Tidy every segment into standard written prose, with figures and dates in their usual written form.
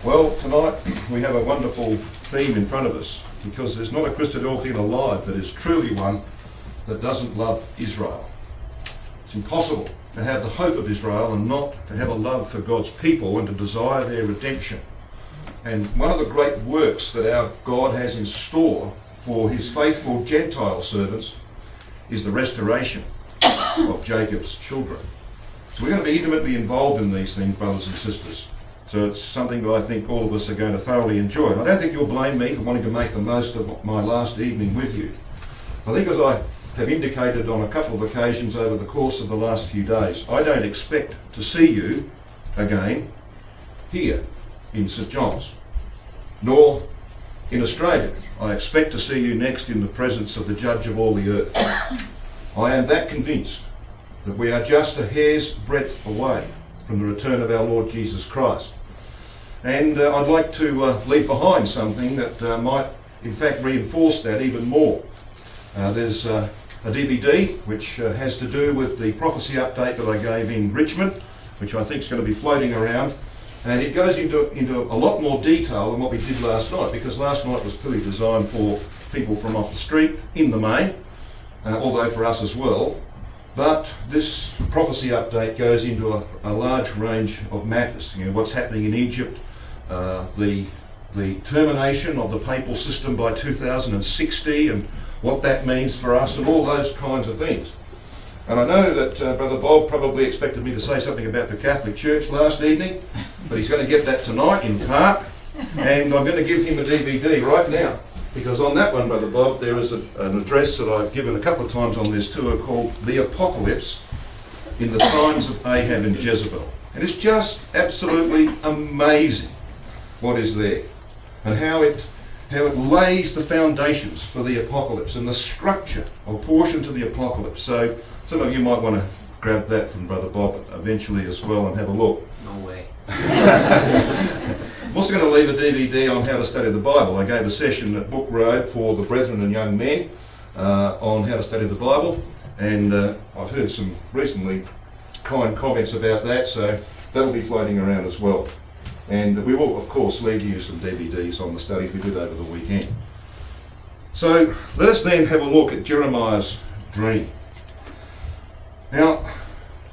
Well, tonight we have a wonderful theme in front of us, because there's not a Christadelphian alive that is truly one that doesn't love Israel. It's impossible to have the hope of Israel and not to have a love for God's people and to desire their redemption. And one of the great works that our God has in store for his faithful Gentile servants is the restoration of Jacob's children. So we're going to be intimately involved in these things, brothers and sisters. So it's something that I think all of us are going to thoroughly enjoy. And I don't think you'll blame me for wanting to make the most of my last evening with you. I think, as I have indicated on a couple of occasions over the course of the last few days, I don't expect to see you again here in St John's, nor in Australia. I expect to see you next in the presence of the Judge of all the earth. I am that convinced that we are just a hair's breadth away from the return of our Lord Jesus Christ. And I'd like to leave behind something that might in fact reinforce that even more. There's a DVD which has to do with the prophecy update that I gave in Richmond, which I think is going to be floating around, and it goes into a lot more detail than what we did last night, because last night was clearly designed for people from off the street in the main, although for us as well. But this prophecy update goes into a large range of matters. You know, what's happening in Egypt, the termination of the papal system by 2060 and what that means for us, and all those kinds of things. And I know that Brother Bob probably expected me to say something about the Catholic Church last evening, but he's going to get that tonight in part, and I'm going to give him a DVD right now. Because on that one, Brother Bob, there is an address that I've given a couple of times on this tour called The Apocalypse in the Times of Ahab and Jezebel. And it's just absolutely amazing what is there, and how it lays the foundations for the apocalypse and the structure of portions of the apocalypse. So some of you might want to grab that from Brother Bob eventually as well and have a look. No way. I'm also going to leave a DVD on how to study the Bible. I gave a session at Book Road for the brethren and young men on how to study the Bible, and I've heard some recently kind comments about that, so that'll be floating around as well. And we will, of course, leave you some DVDs on the studies we did over the weekend. So let us then have a look at Jeremiah's dream. Now,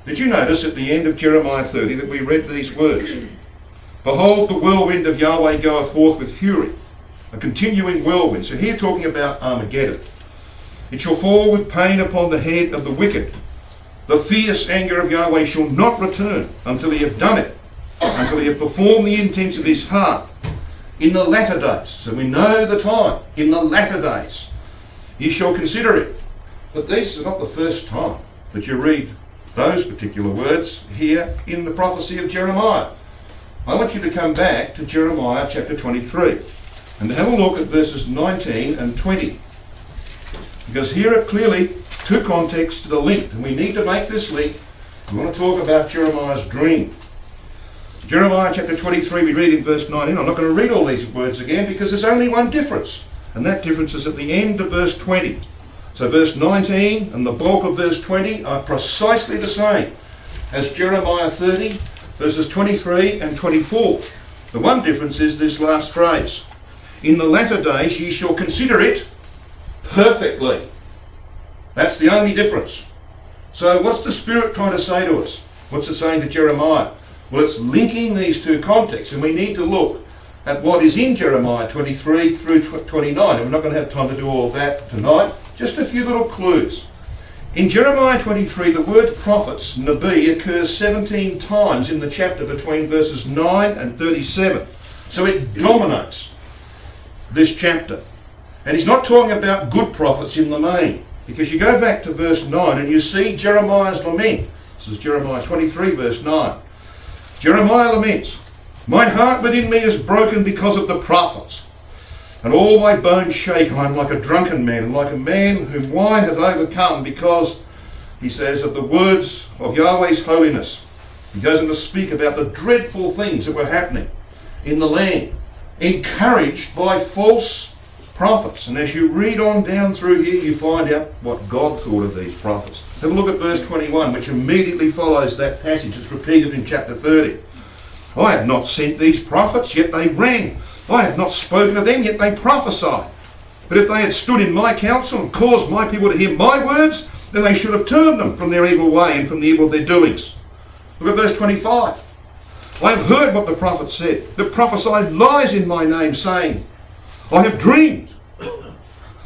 did you notice at the end of Jeremiah 30 that we read these words? Behold, the whirlwind of Yahweh goeth forth with fury, a continuing whirlwind. So here talking about Armageddon. It shall fall with pain upon the head of the wicked. The fierce anger of Yahweh shall not return until he have done it, until he have performed the intents of his heart. In the latter days, so we know the time, in the latter days, ye shall consider it. But this is not the first time that you read those particular words here in the prophecy of Jeremiah. I want you to come back to Jeremiah chapter 23 and to have a look at verses 19 and 20. Because here are clearly two contexts that are linked, and we need to make this link. We want to talk about Jeremiah's dream. Jeremiah chapter 23, we read in verse 19. I'm not going to read all these words again because there's only one difference, and that difference is at the end of verse 20. So verse 19 and the bulk of verse 20 are precisely the same as Jeremiah 30, verses 23 and 24. The one difference is this last phrase. In the latter days ye shall consider it perfectly. That's the only difference. So what's the Spirit trying to say to us? What's it saying to Jeremiah? Well, it's linking these two contexts, and we need to look at what is in Jeremiah 23 through 29. And we're not going to have time to do all of that tonight. Just a few little clues. In Jeremiah 23, the word prophets, Nabi, occurs 17 times in the chapter between verses 9 and 37. So it dominates this chapter. And he's not talking about good prophets in the main, because you go back to verse 9 and you see Jeremiah's lament. This is Jeremiah 23, verse 9. Jeremiah laments, mine heart within me is broken because of the prophets, and all my bones shake. I am like a drunken man, and like a man whom wine hath overcome, because, he says, of the words of Yahweh's holiness. He goes on to speak about the dreadful things that were happening in the land, encouraged by false prophets. And as you read on down through here, you find out what God thought of these prophets. Have a look at verse 21, which immediately follows that passage. It's repeated in chapter 30. I have not sent these prophets, yet they rang. I have not spoken to them, yet they prophesied. But if they had stood in my counsel and caused my people to hear my words, then they should have turned them from their evil way and from the evil of their doings. Look at verse 25. I have heard what the prophets said, that prophesied lies in my name, saying, I have dreamed.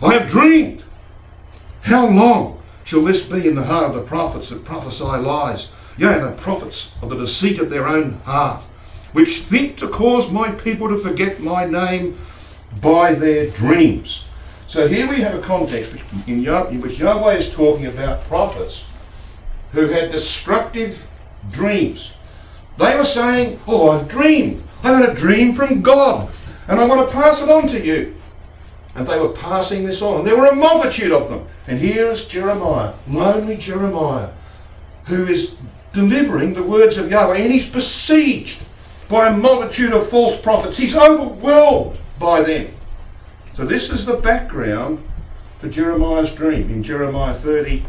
I have dreamed. How long shall this be in the heart of the prophets that prophesy lies? Yea, the prophets of the deceit of their own heart, which think to cause my people to forget my name by their dreams. So here we have a context in which Yahweh is talking about prophets who had destructive dreams. They were saying, oh, I've dreamed. I've had a dream from God, and I want to pass it on to you. And they were passing this on. And there were a multitude of them. And here is Jeremiah, lonely Jeremiah, who is delivering the words of Yahweh, and he's besieged by a multitude of false prophets. He's overwhelmed by them. So this is the background to Jeremiah's dream in Jeremiah 30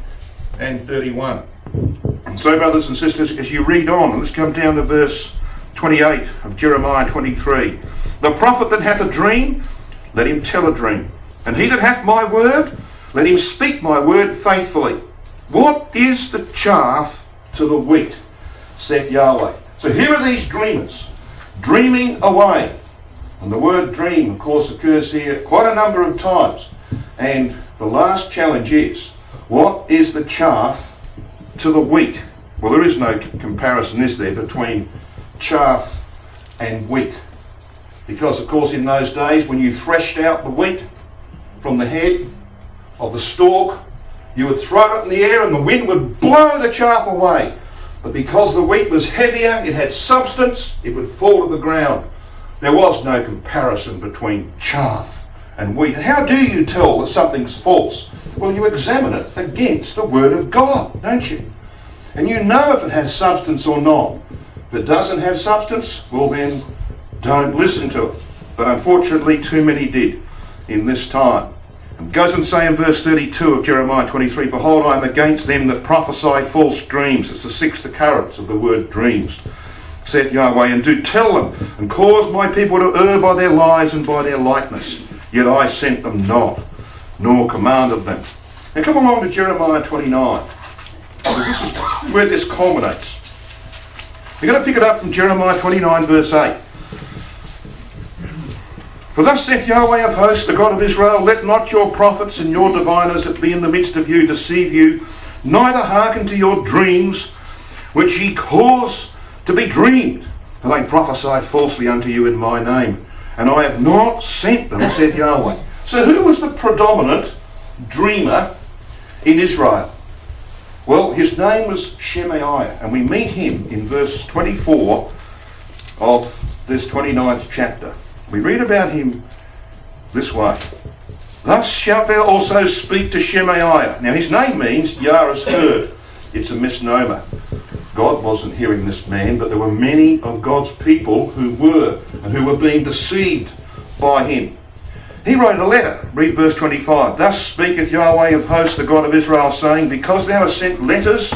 and 31. And so, brothers and sisters, as you read on, let's come down to verse 28 of Jeremiah 23. The prophet that hath a dream, let him tell a dream. And he that hath my word, let him speak my word faithfully. What is the chaff to the wheat, saith Yahweh? So here are these dreamers, dreaming away. And the word dream, of course, occurs here quite a number of times. And the last challenge is, what is the chaff to the wheat? Well, there is no comparison, is there, between chaff and wheat? Because, of course, in those days, when you threshed out the wheat from the head of the stalk, you would throw it in the air and the wind would blow the chaff away. But because the wheat was heavier, it had substance, it would fall to the ground. There was no comparison between chaff and wheat. And how do you tell that something's false? Well, you examine it against the Word of God, don't you? And you know if it has substance or not. If it doesn't have substance, well then, don't listen to it. But unfortunately, too many did in this time. It goes on to say in verse 32 of Jeremiah 23, Behold, I am against them that prophesy false dreams. It's the sixth occurrence of the word dreams, saith Yahweh, and do tell them, and cause my people to err by their lies and by their likeness. Yet I sent them not, nor commanded them. Now come along to Jeremiah 29, because this is where this culminates. We're going to pick it up from Jeremiah 29 verse 8. For thus saith Yahweh of hosts, the God of Israel, let not your prophets and your diviners that be in the midst of you deceive you, neither hearken to your dreams, which ye cause to be dreamed, for they prophesy falsely unto you in my name. And I have not sent them, saith Yahweh. So who was the predominant dreamer in Israel? Well, his name was Shemaiah, and we meet him in verse 24 of this 29th chapter. We read about him this way. Thus shalt thou also speak to Shemaiah. Now his name means Yah is heard. It's a misnomer. God wasn't hearing this man, but there were many of God's people who were, and who were being deceived by him. He wrote a letter. Read verse 25. Thus speaketh Yahweh of hosts, the God of Israel, saying, Because thou hast sent letters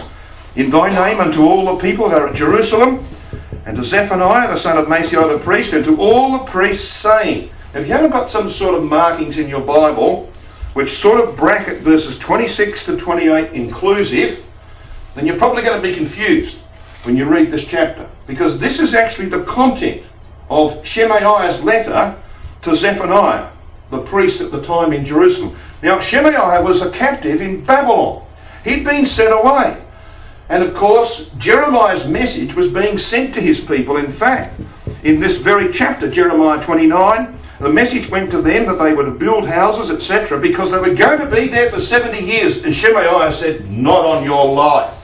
in thy name unto all the people that are at Jerusalem, and to Zephaniah the son of Maaseiah the priest, and to all the priests, saying, if you haven't got some sort of markings in your Bible which sort of bracket verses 26 to 28 inclusive, then you're probably going to be confused when you read this chapter, because this is actually the content of Shemaiah's letter to Zephaniah, the priest at the time in Jerusalem. Now, Shemaiah was a captive in Babylon. He'd been sent away. And of course, Jeremiah's message was being sent to his people. In fact, in this very chapter, Jeremiah 29, the message went to them that they were to build houses, etc., because they were going to be there for 70 years. And Shemaiah said, not on your life.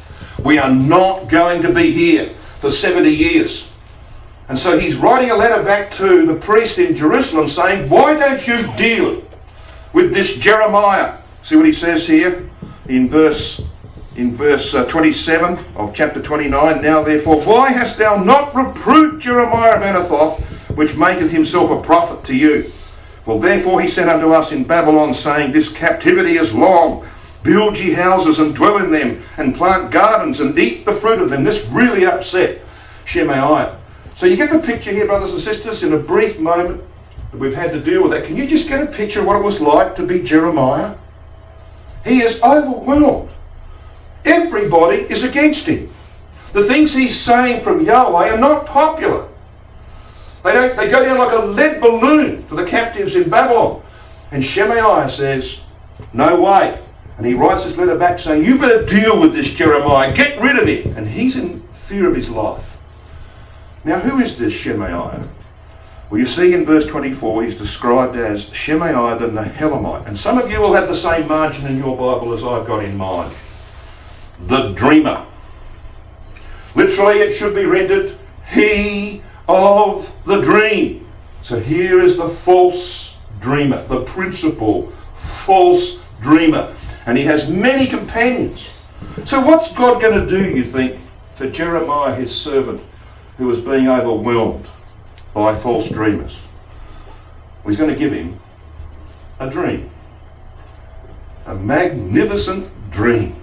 We are not going to be here for 70 years. And so he's writing a letter back to the priest in Jerusalem saying, why don't you deal with this Jeremiah? See what he says here in verse 27 of chapter 29. Now therefore, why hast thou not reproved Jeremiah of Anathoth, which maketh himself a prophet to you? Well, therefore he said unto us in Babylon, saying, This captivity is long. Build ye houses and dwell in them, and plant gardens and eat the fruit of them. This really upset Shemaiah. So you get the picture here, brothers and sisters, in a brief moment that we've had to deal with that. Can you just get a picture of what it was like to be Jeremiah? He is overwhelmed. Everybody is against him. The things he's saying from Yahweh are not popular. They go down like a lead balloon to the captives in Babylon. And Shemaiah says, no way. And he writes this letter back saying, you better deal with this Jeremiah. Get rid of him. And he's in fear of his life. Now, who is this Shemaiah? Well, you see in verse 24, he's described as Shemaiah the Nehelamite. And some of you will have the same margin in your Bible as I've got in mine. The dreamer. Literally, it should be rendered, he of the dream. So here is the false dreamer, the principal false dreamer. And he has many companions. So what's God going to do, you think, for Jeremiah, his servant, who was being overwhelmed by false dreamers? Well, he's going to give him a dream. A magnificent dream.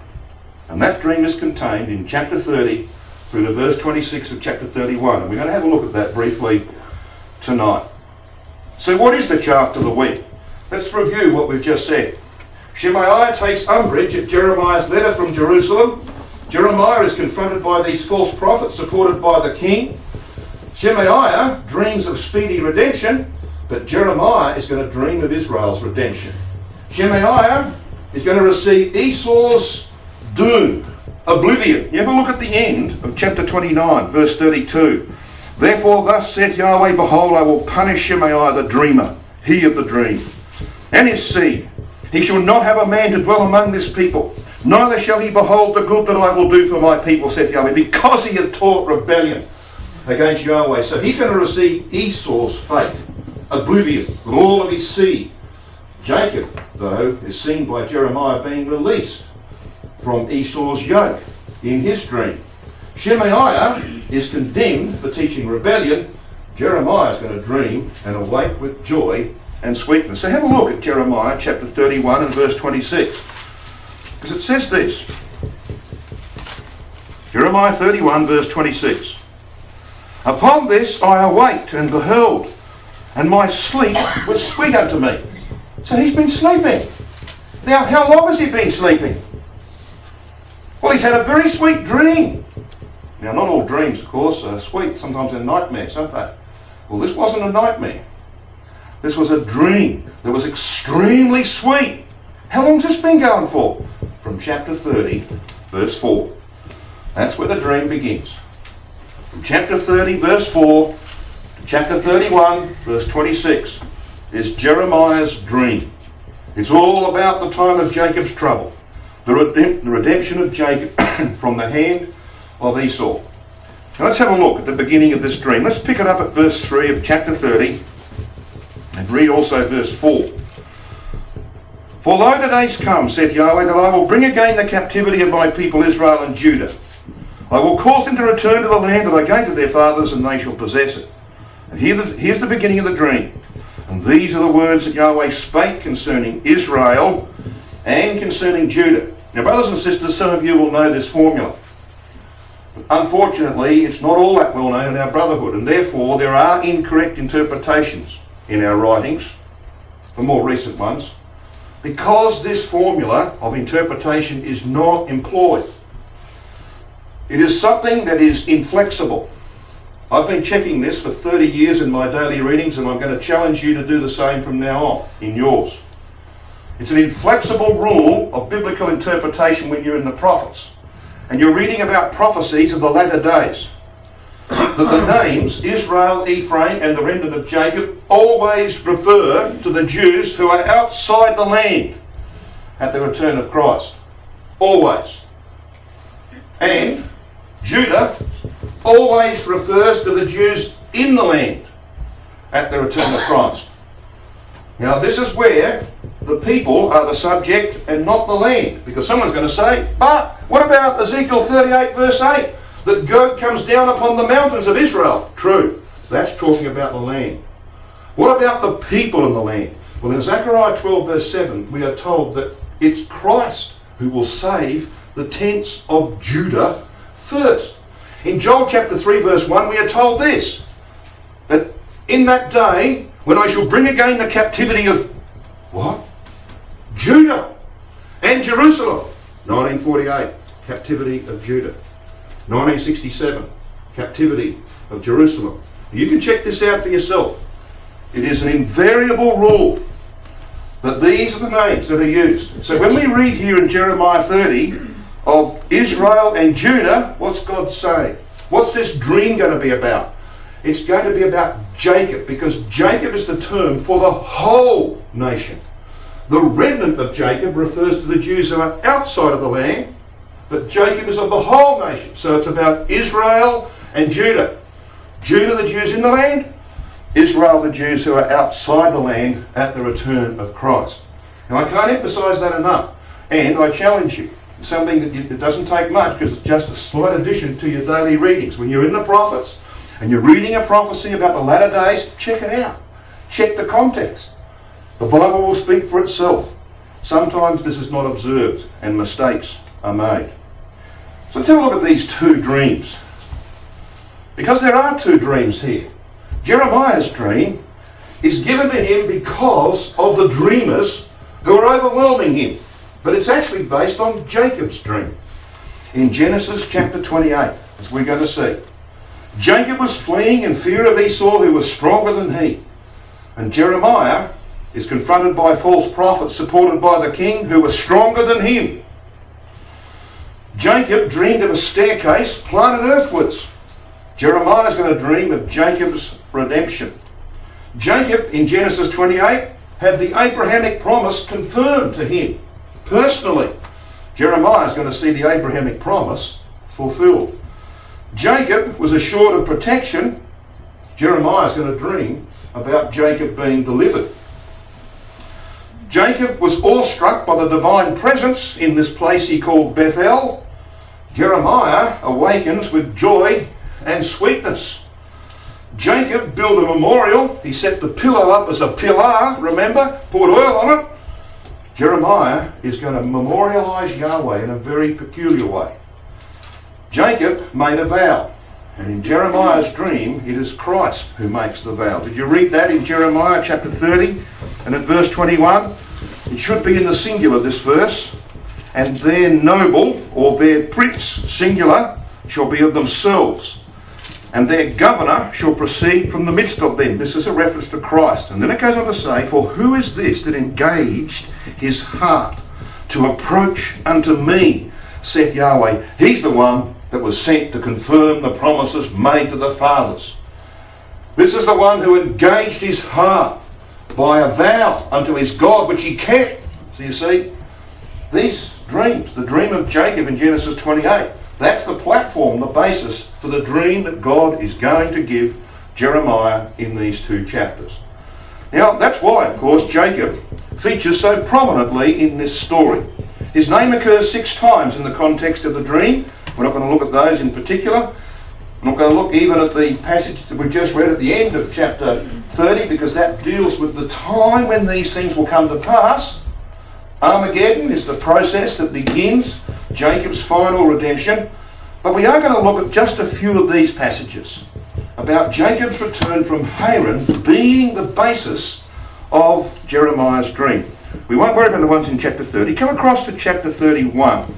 And that dream is contained in chapter 30 through to verse 26 of chapter 31. And we're going to have a look at that briefly tonight. So what is the chaff to the wheat? Let's review what we've just said. Shemaiah takes umbrage at Jeremiah's letter from Jerusalem. Jeremiah is confronted by these false prophets supported by the king. Shemaiah dreams of speedy redemption, but Jeremiah is going to dream of Israel's redemption. Shemaiah is going to receive Esau's doom, oblivion. You ever look at the end of chapter 29, verse 32. Therefore thus saith Yahweh, behold, I will punish Shemaiah the dreamer, he of the dream, and his seed. He shall not have a man to dwell among this people, neither shall he behold the good that I will do for my people, saith Yahweh, because he had taught rebellion against Yahweh. So he's going to receive Esau's fate, oblivion, with all of his seed. Jacob, though, is seen by Jeremiah being released from Esau's yoke in his dream. Shemaiah is condemned for teaching rebellion. Jeremiah is going to dream and awake with joy and sweetness. So have a look at Jeremiah chapter 31 and verse 26. Because it says this. Jeremiah 31 verse 26. Upon this I awaked and beheld, and my sleep was sweet unto me. So he's been sleeping. Now, how long has he been sleeping? Well, he's had a very sweet dream. Now, not all dreams, of course, are sweet. Sometimes they're nightmares, aren't they? Well, this wasn't a nightmare. This was a dream that was extremely sweet. How long's this been going for? From chapter 30, verse 4. That's where the dream begins. From chapter 30, verse 4, to chapter 31, verse 26, is Jeremiah's dream. It's all about the time of Jacob's trouble. The redemption of Jacob from the hand of Esau. Now let's have a look at the beginning of this dream. Let's pick it up at verse 3 of chapter 30 and read also verse 4. For lo, the days come, saith Yahweh, that I will bring again the captivity of my people Israel and Judah. I will cause them to return to the land that I gave to their fathers, and they shall possess it. And here's the beginning of the dream. And these are the words that Yahweh spake concerning Israel and concerning Judah. Now, brothers and sisters, some of you will know this formula. But unfortunately, it's not all that well known in our brotherhood, and therefore there are incorrect interpretations in our writings, the more recent ones, because this formula of interpretation is not employed. It is something that is inflexible. I've been checking this for 30 years in my daily readings, and I'm going to challenge you to do the same from now on in yours. It's an inflexible rule of biblical interpretation when you're in the prophets and you're reading about prophecies of the latter days. That the names Israel, Ephraim and the remnant of Jacob always refer to the Jews who are outside the land at the return of Christ. Always. And Judah always refers to the Jews in the land at the return of Christ. Now this is where the people are the subject and not the land. Because someone's going to say, but what about Ezekiel 38 verse 8? That God comes down upon the mountains of Israel. True. That's talking about the land. What about the people in the land? Well, in Zechariah 12 verse 7, we are told that it's Christ who will save the tents of Judah first. In Joel chapter 3 verse 1, we are told this, that in that day, when I shall bring again the captivity of, what? Judah and Jerusalem. 1948, captivity of Judah. 1967, captivity of Jerusalem. You can check this out for yourself. It is an invariable rule that these are the names that are used. So when we read here in Jeremiah 30 of Israel and Judah, what's God saying? What's this dream going to be about? It's going to be about Jacob, because Jacob is the term for the whole nation. The remnant of Jacob refers to the Jews who are outside of the land, but Jacob is of the whole nation. So it's about Israel and Judah. Judah, the Jews in the land. Israel, the Jews who are outside the land at the return of Christ. Now I can't emphasise that enough. And I challenge you, something that it doesn't take much, because it's just a slight addition to your daily readings. When you're in the prophets and you're reading a prophecy about the latter days, check it out. Check the context. The Bible will speak for itself. Sometimes this is not observed and mistakes are made. So let's have a look at these two dreams. Because there are two dreams here. Jeremiah's dream is given to him because of the dreamers who are overwhelming him. But it's actually based on Jacob's dream. In Genesis chapter 28, as we're going to see, Jacob was fleeing in fear of Esau, who was stronger than he. And Jeremiah is confronted by false prophets supported by the king, who was stronger than him. Jacob dreamed of a staircase planted earthwards. Jeremiah is going to dream of Jacob's redemption. Jacob, in Genesis 28, had the Abrahamic promise confirmed to him personally. Jeremiah is going to see the Abrahamic promise fulfilled. Jacob was assured of protection. Jeremiah is going to dream about Jacob being delivered. Jacob was awestruck by the divine presence in this place he called Bethel. Jeremiah awakens with joy and sweetness. Jacob built a memorial. He set the pillow up as a pillar, remember? Poured oil on it. Jeremiah is going to memorialise Yahweh in a very peculiar way. Jacob made a vow. And in Jeremiah's dream, it is Christ who makes the vow. Did you read that in Jeremiah chapter 30 and at verse 21? It should be in the singular, this verse. And their noble, or their prince, singular, shall be of themselves. And their governor shall proceed from the midst of them. This is a reference to Christ. And then it goes on to say, for who is this that engaged his heart to approach unto me, saith Yahweh? He's the one that was sent to confirm the promises made to the fathers. This is the one who engaged his heart by a vow unto his God, which he kept. So you see, these dreams, the dream of Jacob in Genesis 28, that's the platform, the basis for the dream that God is going to give Jeremiah in these two chapters. Now, that's why, of course, Jacob features so prominently in this story. His name occurs 6 times in the context of the dream. We're not going to look at those in particular. I'm not going to look even at the passage that we just read at the end of chapter 30, because that deals with the time when these things will come to pass. Armageddon is the process that begins Jacob's final redemption. But we are going to look at just a few of these passages about Jacob's return from Haran being the basis of Jeremiah's dream. We won't worry about the ones in chapter 30. Come across to chapter 31.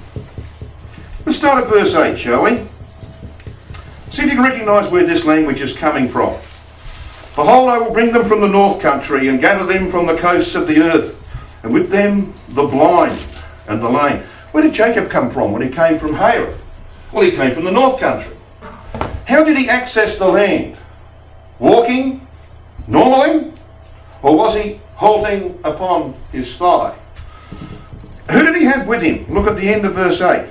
Let's start at verse 8, shall we? See if you can recognise where this language is coming from. Behold, I will bring them from the north country and gather them from the coasts of the earth, and with them the blind and the lame. Where did Jacob come from when he came from Haran? Well, he came from the north country. How did he access the land? Walking normally? Or was he halting upon his thigh? Who did he have with him? Look at the end of verse 8.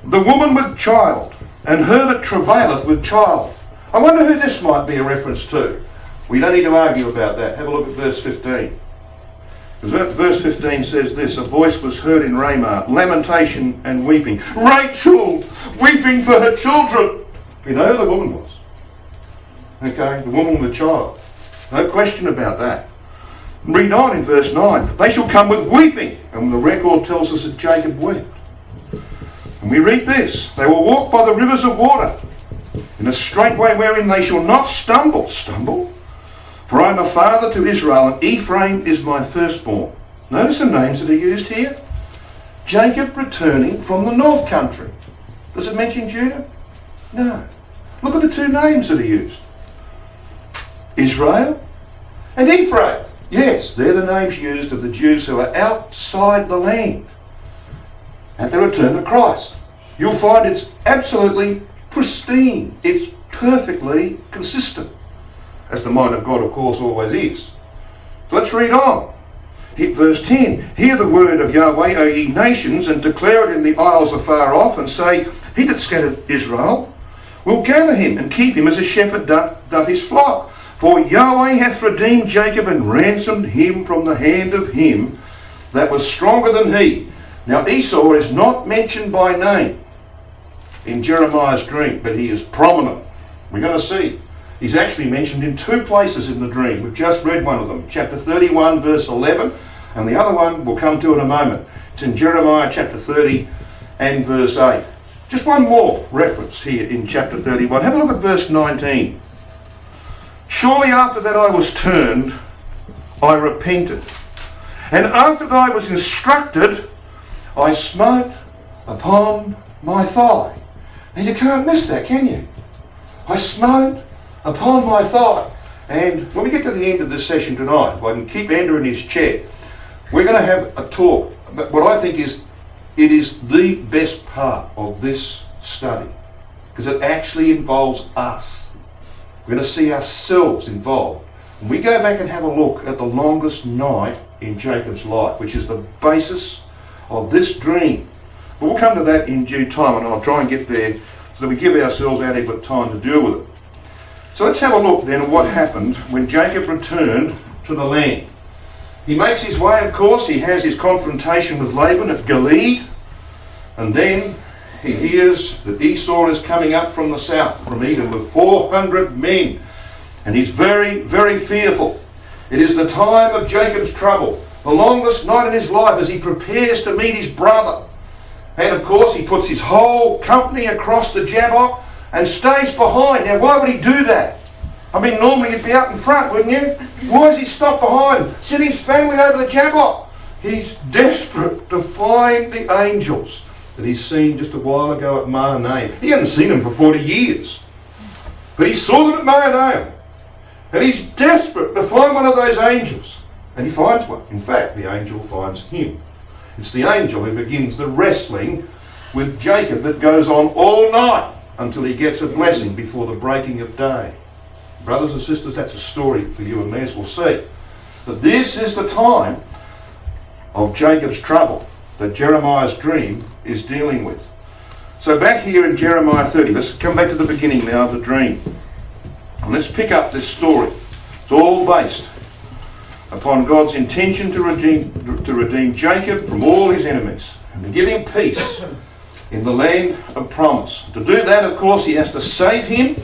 The woman with child, and her that travaileth with child. I wonder who this might be a reference to. We don't need to argue about that. Have a look at verse 15. Because verse 15 says this, a voice was heard in Ramah, lamentation and weeping. Rachel, weeping for her children. You know who the woman was? Okay, the woman with child. No question about that. Read on in verse 9. They shall come with weeping. And the record tells us that Jacob wept. And we read this. They will walk by the rivers of water in a straight way wherein they shall not stumble. Stumble? For I am a father to Israel, and Ephraim is my firstborn. Notice the names that are used here. Jacob returning from the north country. Does it mention Judah? No. Look at the two names that are used. Israel and Ephraim. Yes, they're the names used of the Jews who are outside the land at the return of Christ. You'll find it's absolutely pristine. It's perfectly consistent, as the mind of God, of course, always is. So let's read on. Hit verse 10. Hear the word of Yahweh, O ye nations, and declare it in the isles afar off, and say, He that scattered Israel will gather him, and keep him as a shepherd doth his flock. For Yahweh hath redeemed Jacob, and ransomed him from the hand of him that was stronger than he. Now Esau is not mentioned by name in Jeremiah's dream, but he is prominent. We're going to see. He's actually mentioned in two places in the dream. We've just read one of them, chapter 31, verse 11, and the other one we'll come to in a moment. It's in Jeremiah chapter 30 and verse 8. Just one more reference here in chapter 31. Have a look at verse 19. Surely after that I was turned, I repented. And after that I was instructed, I smote upon my thigh. And you can't miss that, can you? I smote upon my thigh. And when we get to the end of this session tonight, if I can keep Andrew in his chair, we're going to have a talk. But what I think is, it is the best part of this study, because it actually involves us. We're going to see ourselves involved. And we go back and have a look at the longest night in Jacob's life, which is the basis of this dream. But we'll come to that in due time, and I'll try and get there so that we give ourselves adequate time to deal with it. So let's have a look then at what happened when Jacob returned to the land. He makes his way, of course. He has his confrontation with Laban at Gilead, and then he hears that Esau is coming up from the south, from Edom, with 400 men, and he's very, very fearful. It is the time of Jacob's trouble, the longest night in his life, as he prepares to meet his brother. And of course he puts his whole company across the Jabbok and stays behind. Now why would he do that? I mean, normally you'd be out in front, wouldn't you? Why does he stop behind? Send his family over the Jabbok. He's desperate to find the angels that he's seen just a while ago at Mahanaim. He hadn't seen them for 40 years. But he saw them at Mahanaim. And he's desperate to find one of those angels. And he finds one. In fact, the angel finds him. It's the angel who begins the wrestling with Jacob that goes on all night until he gets a blessing before the breaking of day. Brothers and sisters, that's a story for you and me, as we'll see. But this is the time of Jacob's trouble that Jeremiah's dream is dealing with. So back here in Jeremiah 30, let's come back to the beginning now of the dream. And let's pick up this story. It's all based upon God's intention to redeem Jacob from all his enemies and to give him peace in the land of promise. To do that, of course, he has to save him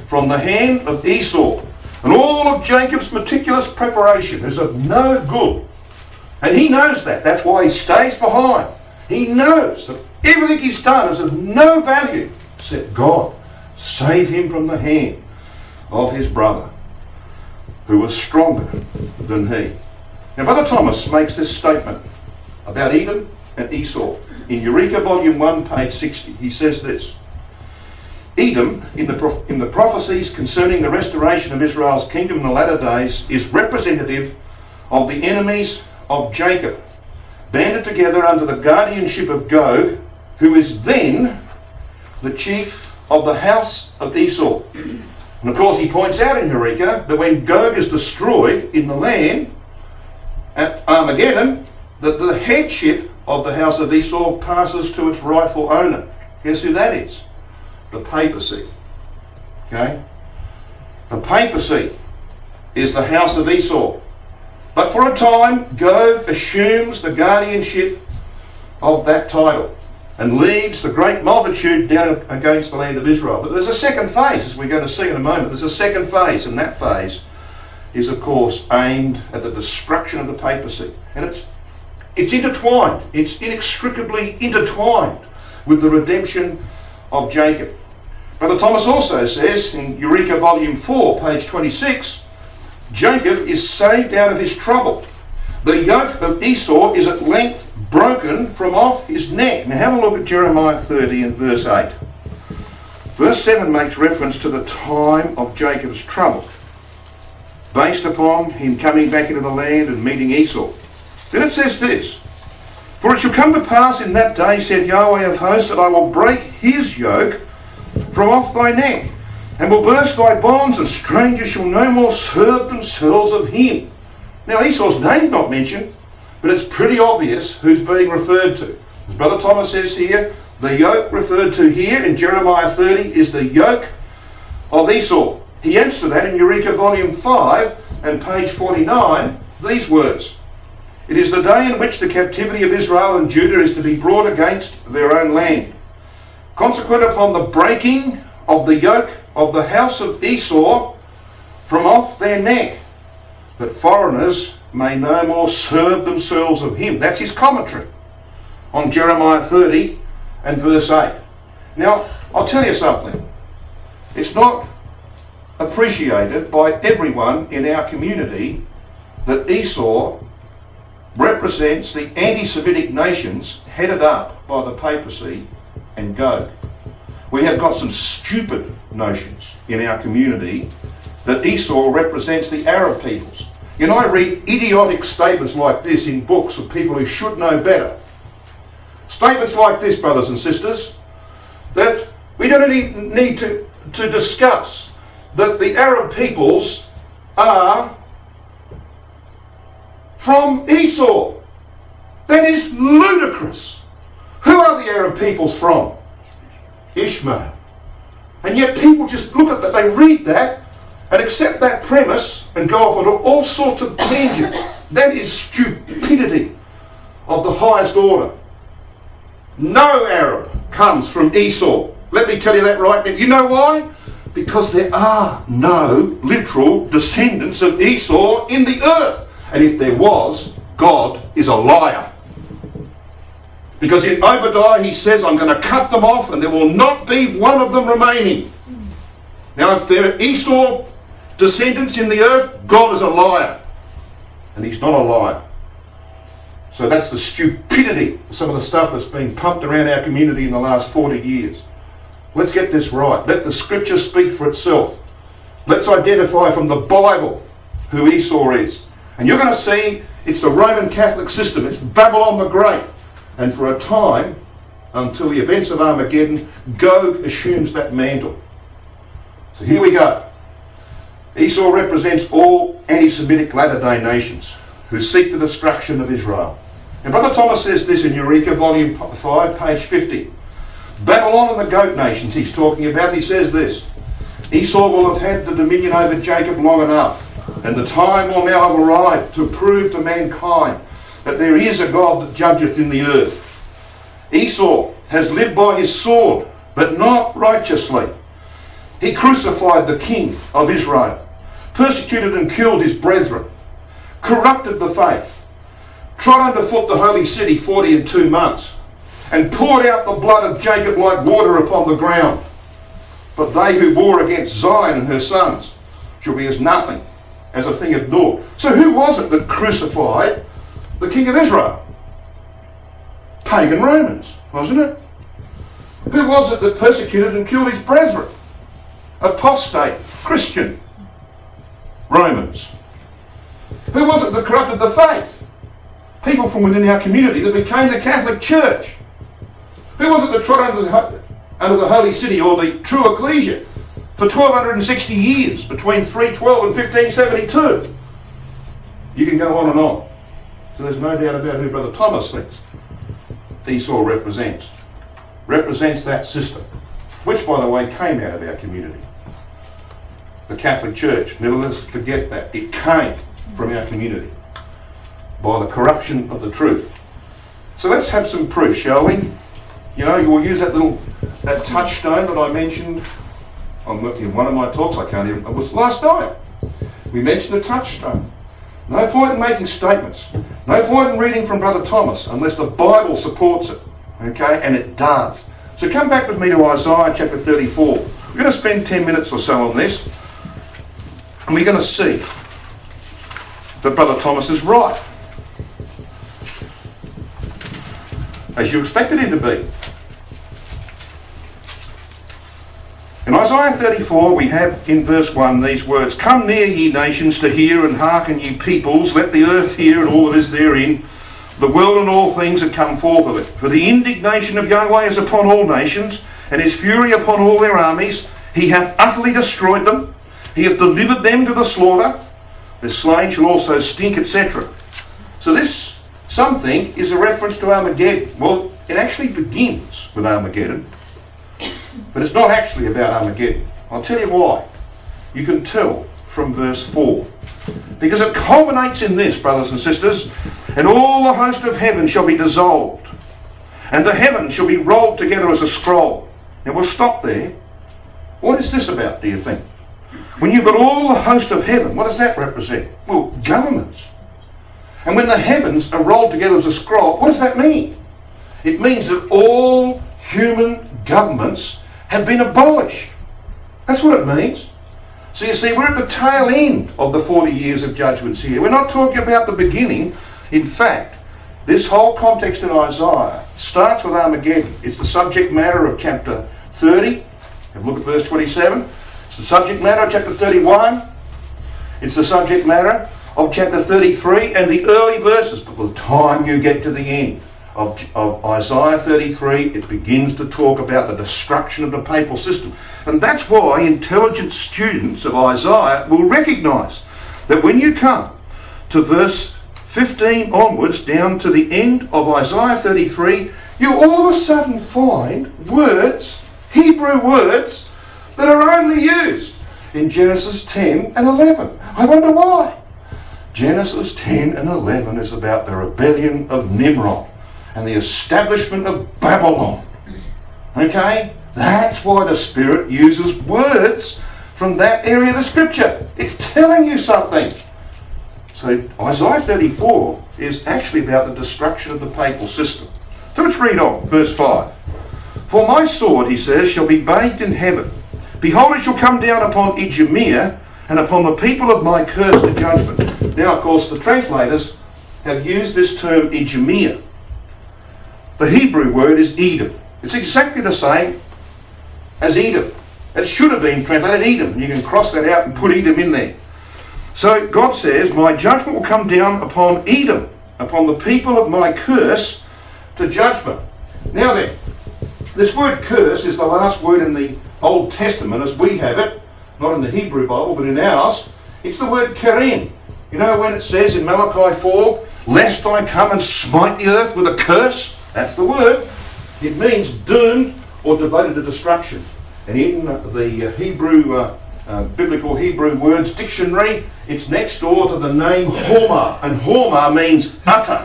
from the hand of Esau. And all of Jacob's meticulous preparation is of no good. And he knows that. That's why he stays behind. He knows that everything he's done is of no value except God save him from the hand of his brother, who was stronger than he. Now, Brother Thomas makes this statement about Edom and Esau. In Eureka, Volume 1, page 60, he says this: Edom, in the prophecies concerning the restoration of Israel's kingdom in the latter days, is representative of the enemies of Jacob, banded together under the guardianship of Gog, who is then the chief of the house of Esau. And of course he points out in Eureka that when Gog is destroyed in the land at Armageddon, that the headship of the house of Esau passes to its rightful owner. Guess who that is? The papacy. Okay? The papacy is the house of Esau. But for a time, Gog assumes the guardianship of that title and leads the great multitude down against the land of Israel. But there's a second phase, as we're going to see in a moment. There's a second phase, and that phase is of course aimed at the destruction of the papacy. And it's intertwined, it's inextricably intertwined with the redemption of Jacob. Brother Thomas also says in Eureka Volume 4, page 26, Jacob is saved out of his trouble. The yoke of Esau is at length broken from off his neck. Now have a look at Jeremiah 30 and verse 8. Verse 7 makes reference to the time of Jacob's trouble, based upon him coming back into the land and meeting Esau. Then it says this, For it shall come to pass in that day, saith Yahweh of hosts, that I will break his yoke from off thy neck, and will burst thy bonds, and strangers shall no more serve themselves of him. Now Esau's name not mentioned, but it's pretty obvious who's being referred to. As Brother Thomas says here, the yoke referred to here in Jeremiah 30 is the yoke of Esau. He adds to that in Eureka Volume 5 and page 49 these words, It is the day in which the captivity of Israel and Judah is to be brought against their own land. Consequent upon the breaking of the yoke of the house of Esau from off their neck, that foreigners may no more serve themselves of him. That's his commentary on Jeremiah 30 and verse 8. Now, I'll tell you something. It's not appreciated by everyone in our community that Esau represents the anti-Semitic nations headed up by the papacy and Gog. We have got some stupid notions in our community that Esau represents the Arab peoples. You know, I read idiotic statements like this in books of people who should know better. Statements like this, brothers and sisters, that we don't need to discuss that the Arab peoples are from Esau. That is ludicrous. Who are the Arab peoples from? Ishmael. And yet people just look at that, they read that and accept that premise and go off on all sorts of tangents. That is stupidity of the highest order. No Arab comes from Esau. Let me tell you that right now. You know why? Because there are no literal descendants of Esau in the earth. And if there was, God is a liar. Because in Obadiah he says, I'm going to cut them off and there will not be one of them remaining. Now if there are Esau descendants in the earth, God is a liar. And he's not a liar. So that's the stupidity of some of the stuff that's been pumped around our community in the last 40 years. Let's get this right. Let the scripture speak for itself. Let's identify from the Bible who Esau is. And you're going to see it's the Roman Catholic system. It's Babylon the Great. And for a time, until the events of Armageddon, Gog assumes that mantle. So here we go. Esau represents all anti-Semitic latter-day nations who seek the destruction of Israel. And Brother Thomas says this in Eureka, Volume 5, page 50. Babylon and the goat nations he's talking about, he says this, Esau will have had the dominion over Jacob long enough, and the time will now have arrived to prove to mankind that there is a God that judgeth in the earth. Esau has lived by his sword, but not righteously. He crucified the king of Israel, persecuted and killed his brethren, corrupted the faith, trod underfoot the holy city 42 months, and poured out the blood of Jacob like water upon the ground. But they who war against Zion and her sons shall be as nothing, as a thing of naught. So who was it that crucified the king of Israel? Pagan Romans, wasn't it? Who was it that persecuted and killed his brethren? Apostate, Christian Romans. Who was it that corrupted the faith? People from within our community that became the Catholic Church. Who was it that trod under the holy city, or the true ecclesia, for 1260 years, between 312 and 1572? You can go on and on. So there's no doubt about who Brother Thomas thinks Esau represents. Represents that system, which, by the way, came out of our community. The Catholic Church, never let us forget that. It came from our community by the corruption of the truth. So let's have some proof, shall we? You know, we'll use that touchstone that I mentioned in one of my talks. It was last night. We mentioned the touchstone. No point in making statements. No point in reading from Brother Thomas unless the Bible supports it. Okay? And it does. So come back with me to Isaiah chapter 34. We're going to spend 10 minutes or so on this. And we're going to see that Brother Thomas is right, as you expected him to be. In Isaiah 34 we have in verse 1 these words, "Come near, ye nations, to hear, and hearken, ye peoples. Let the earth hear, and all that is therein, the world and all things that come forth of it. For the indignation of Yahweh is upon all nations, and his fury upon all their armies. He hath utterly destroyed them. He hath delivered them to the slaughter. The slain shall also stink," etc. So this, some think, is a reference to Armageddon. Well, it actually begins with Armageddon, but it's not actually about Armageddon. I'll tell you why. You can tell from verse 4. Because it culminates in this, brothers and sisters, "And all the host of heaven shall be dissolved, and the heavens shall be rolled together as a scroll." Now we'll stop there. What is this about, do you think? When you've got all the host of heaven, what does that represent? Well, governments. And when the heavens are rolled together as a scroll, what does that mean? It means that all human governments have been abolished. That's what it means. So you see, we're at the tail end of the 40 years of judgments here. We're not talking about the beginning. In fact, this whole context in Isaiah starts with Armageddon. It's the subject matter of chapter 30. Have a look at verse 27. It's the subject matter of chapter 31. It's the subject matter of chapter 33 and the early verses. But by the time you get to the end of Isaiah 33, it begins to talk about the destruction of the papal system. And that's why intelligent students of Isaiah will recognise that when you come to verse 15 onwards down to the end of Isaiah 33, you all of a sudden find words, Hebrew words, that are only used in Genesis 10 and 11. I wonder why. Genesis 10 and 11 is about the rebellion of Nimrod and the establishment of Babylon. Okay? That's why the Spirit uses words from that area of the Scripture. It's telling you something. So Isaiah 34 is actually about the destruction of the papal system. So let's read on, verse 5. "For my sword," he says, "shall be bathed in heaven. Behold, it shall come down upon Idumea, and upon the people of my curse to judgment." Now, of course, the translators have used this term Idumea. The Hebrew word is Edom. It's exactly the same as Edom. It should have been translated Edom. You can cross that out and put Edom in there. So God says, "My judgment will come down upon Edom, upon the people of my curse to judgment." Now then, this word curse is the last word in the Old Testament as we have it, not in the Hebrew Bible, but in ours. It's the word kerim. You know when it says in Malachi 4, "Lest I come and smite the earth with a curse"? That's the word. It means doomed or devoted to destruction. And in the Hebrew, biblical Hebrew words dictionary, it's next door to the name Hormah. And Hormah means utter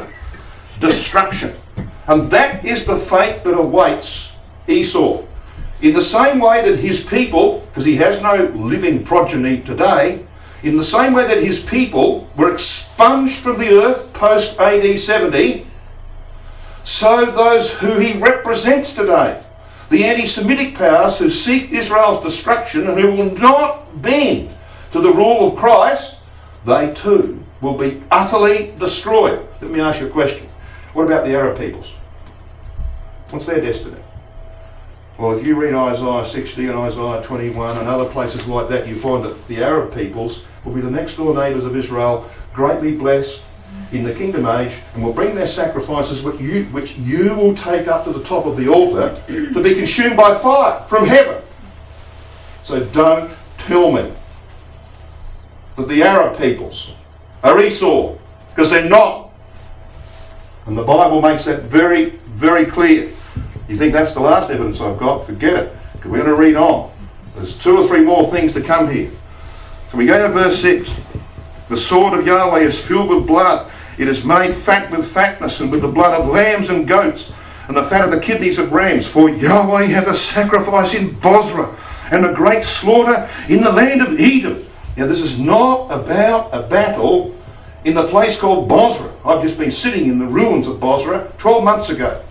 destruction. And that is the fate that awaits Esau. In the same way that his people, because he has no living progeny today, in the same way that his people were expunged from the earth post AD 70, so those who he represents today, the anti-Semitic powers who seek Israel's destruction and who will not bend to the rule of Christ, they too will be utterly destroyed. Let me ask you a question. What about the Arab peoples? What's their destiny? Well, if you read Isaiah 60 and Isaiah 21 and other places like that, you find that the Arab peoples will be the next door neighbours of Israel, greatly blessed in the kingdom age, and will bring their sacrifices which you will take up to the top of the altar to be consumed by fire from heaven. So don't tell me that the Arab peoples are Esau, because they're not. And the Bible makes that very, very clear. You think that's the last evidence I've got? Forget it. Because we're going to read on. There's 2 or 3 more things to come here. So we go to verse 6. "The sword of Yahweh is filled with blood. It is made fat with fatness, and with the blood of lambs and goats, and the fat of the kidneys of rams. For Yahweh hath a sacrifice in Bozrah, and a great slaughter in the land of Edom." Now, this is not about a battle in the place called Bosra. I've just been sitting in the ruins of Bosra 12 months ago.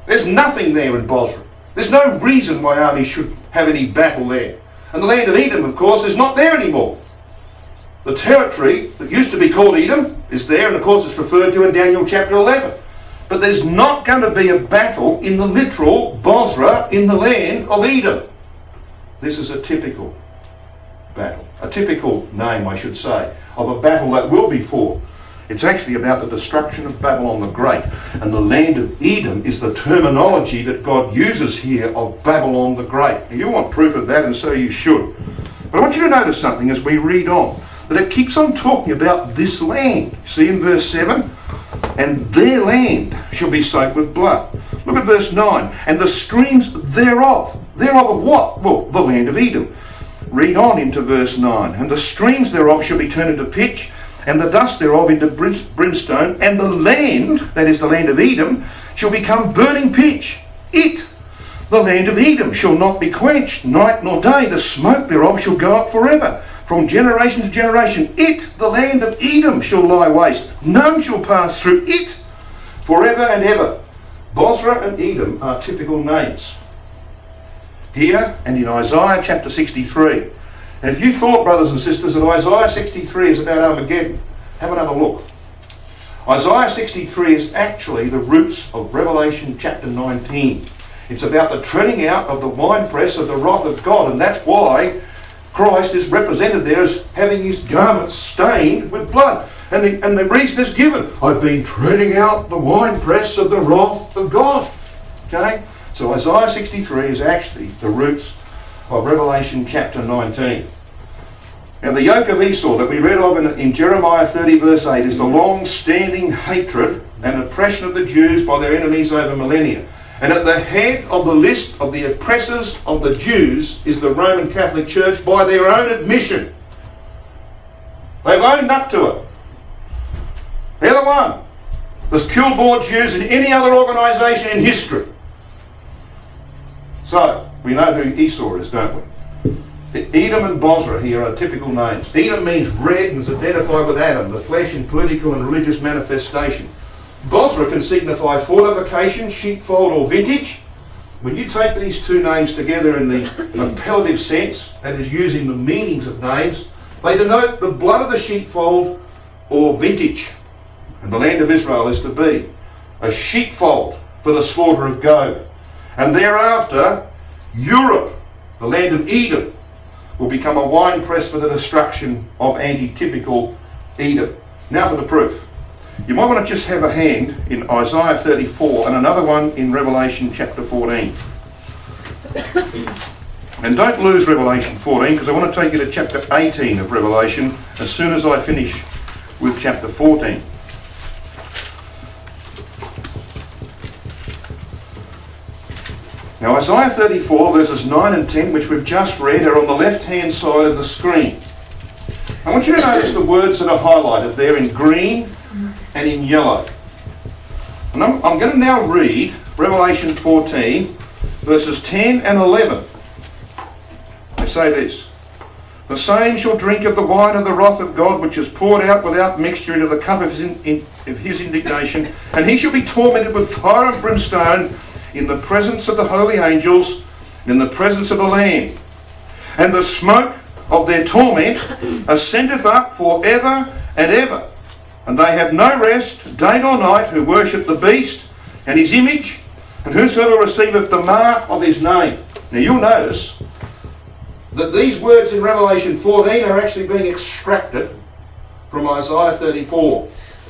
There's nothing there in Bosra. There's no reason my army should have any battle there. And the land of Edom, of course, is not there anymore. The territory that used to be called Edom is there, and of course it's referred to in Daniel chapter 11. But there's not going to be a battle in the literal Bosra in the land of Edom. This is a typical battle, a typical name, I should say, of a battle that will be fought. It's actually about the destruction of Babylon the Great, and the land of Edom is the terminology that God uses here of Babylon the Great. And you want proof of that, and so you should. But I want you to notice something as we read on, that it keeps on talking about this land. See in verse 7? And their land shall be soaked with blood. Look at verse 9. And the streams thereof. Thereof of what? Well, the land of Edom. Read on into verse 9. And the streams thereof shall be turned into pitch, and the dust thereof into brimstone, and the land, that is the land of Edom, shall become burning pitch. It, the land of Edom, shall not be quenched, night nor day. The smoke thereof shall go up forever, from generation to generation. It, the land of Edom, shall lie waste. None shall pass through it forever and ever. Bosra and Edom are typical names here and in Isaiah chapter 63. And if you thought, brothers and sisters, that Isaiah 63 is about Armageddon, have another look. Isaiah 63 is actually the roots of Revelation chapter 19. It's about the treading out of the winepress of the wrath of God, and that's why Christ is represented there as having his garments stained with blood. And the reason is given, I've been treading out the winepress of the wrath of God. Okay? So Isaiah 63 is actually the roots of Revelation chapter 19. Now the yoke of Esau that we read of in Jeremiah 30 verse 8 is the long-standing hatred and oppression of the Jews by their enemies over millennia. And at the head of the list of the oppressors of the Jews is the Roman Catholic Church by their own admission. They've owned up to it. They're the one that's killed more Jews than any other organisation in history. So, we know who Esau is, don't we? Edom and Bosra here are typical names. Edom means red and is identified with Adam, the flesh in political and religious manifestation. Bosra can signify fortification, sheepfold or vintage. When you take these two names together in the appellative sense, that is using the meanings of names, they denote the blood of the sheepfold or vintage. And the land of Israel is to be a sheepfold for the slaughter of goat. And thereafter, Europe, the land of Edom, will become a winepress for the destruction of anti-typical Edom. Now for the proof. You might want to just have a hand in Isaiah 34 and another one in Revelation chapter 14. And don't lose Revelation 14, because I want to take you to chapter 18 of Revelation as soon as I finish with chapter 14. Now Isaiah 34 verses 9 and 10, which we've just read, are on the left hand side of the screen. I want you to notice the words that are highlighted there in green and in yellow. And I'm going to now read Revelation 14 verses 10 and 11. They say this: the same shall drink of the wine of the wrath of God, which is poured out without mixture into the cup of his indignation, and he shall be tormented with fire and brimstone in the presence of the holy angels and in the presence of the Lamb. And the smoke of their torment ascendeth up for ever and ever. And they have no rest, day nor night, who worship the beast and his image, and whosoever receiveth the mark of his name. Now you'll notice that these words in Revelation 14 are actually being extracted from Isaiah 34.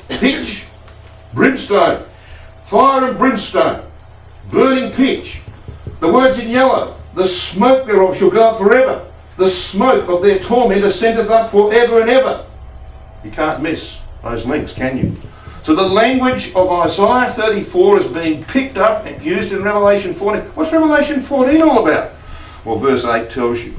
Pitch, brimstone, fire and brimstone, burning pitch. The words in yellow: the smoke thereof shall go up forever. The smoke of their torment ascendeth up for ever and ever. You can't miss those links, can you? So the language of Isaiah 34 is being picked up and used in Revelation 14. What's Revelation 14 all about? Well, verse 8 tells you.